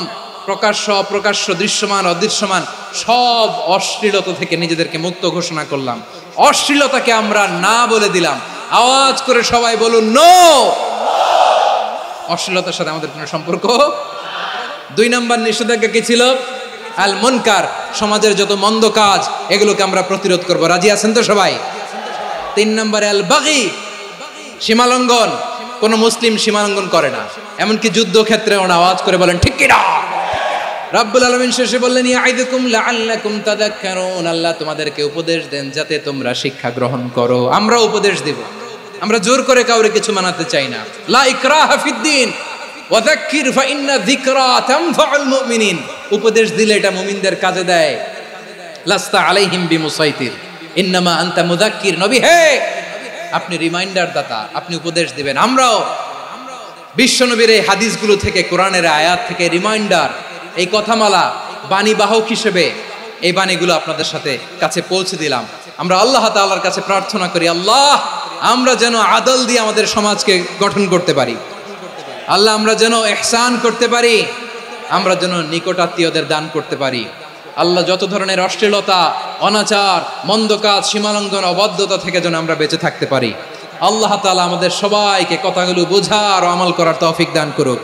প্রকাশ্য অপ্রকাশ্য, দৃশ্যমান অদৃশ্যমান, সব অশ্লীলতা থেকে নিজেদেরকে মুক্ত ঘোষণা করলাম। অশ্লীলতাকে আমরা না বলে দিলাম। আওয়াজ করে সবাই বলুন নো। অশ্লীলতার সাথে আমাদের কোনো সম্পর্ক। 2 নম্বর নিষেধাজ্ঞা কি ছিল? আল মুনকার, সমাজের যত মন্দ কাজ এগুলোকে আমরা প্রতিরোধ করব। রাজি আছেন তো সবাই? 3 নম্বরে আল বাগি, সীমালঙ্ঘন। কোন মুসলিম সীমালঙ্ঘন করে না, এমনকি যুদ্ধ ক্ষেত্রেও না। আওয়াজ করে বলেন ঠিক কি না? রাব্বুল আলামিন শেষে বললেন ইয়াইদুকুম লাআল্লাকুম তাযাক্কারুন। আল্লাহ তোমাদেরকে উপদেশ দেন যাতে তোমরা শিক্ষা গ্রহণ করো। আমরা উপদেশ দেব, আমরা জোর করে কাউরে কিছু মানাতে চাই না। লা ইকরাহা ফিদ্দিন ওয়া যাক্কির ফা ইন্না যিকরা তানফাউল মুমিনিন। উপদেশ দিলে এটা মুমিনদের কাজে দেয়। লাস্তা আলাইহিম বিমুসাইতির ইন্নামা আনতা মুযাক্কির। নবী হে, আপনি রিমাইন্ডার দাতা, আপনি উপদেশ দিবেন। আমরাও বিশ্বনবীর এই হাদিসগুলো থেকে, কোরআনের আয়াত থেকে রিমাইন্ডার, এই কথামালা, বাণী বাহক হিসেবে এই বাণীগুলো আপনাদের সাথে কাছে পৌঁছে দিলাম। আমরা আল্লাহ তাআলার কাছে প্রার্থনা করি, আল্লাহ আমরা যেন আদল দিয়ে আমাদের সমাজকে গঠন করতে পারি। আল্লাহ আমরা যেন ইহসান করতে পারি, আমরা যেন নিকটাত্মীয়দের দান করতে পারি। আল্লাহ যত ধরনের অশ্লীলতা, অনাচার, মন্দ কাজ, সীমালঙ্ঘন, অবাধ্যতা থেকে যেন আমরা বেঁচে থাকতে পারি। আল্লাহ তাআলা আমাদের সবাইকে কথাগুলো বোঝার ও আমল করার তৌফিক দান করুক।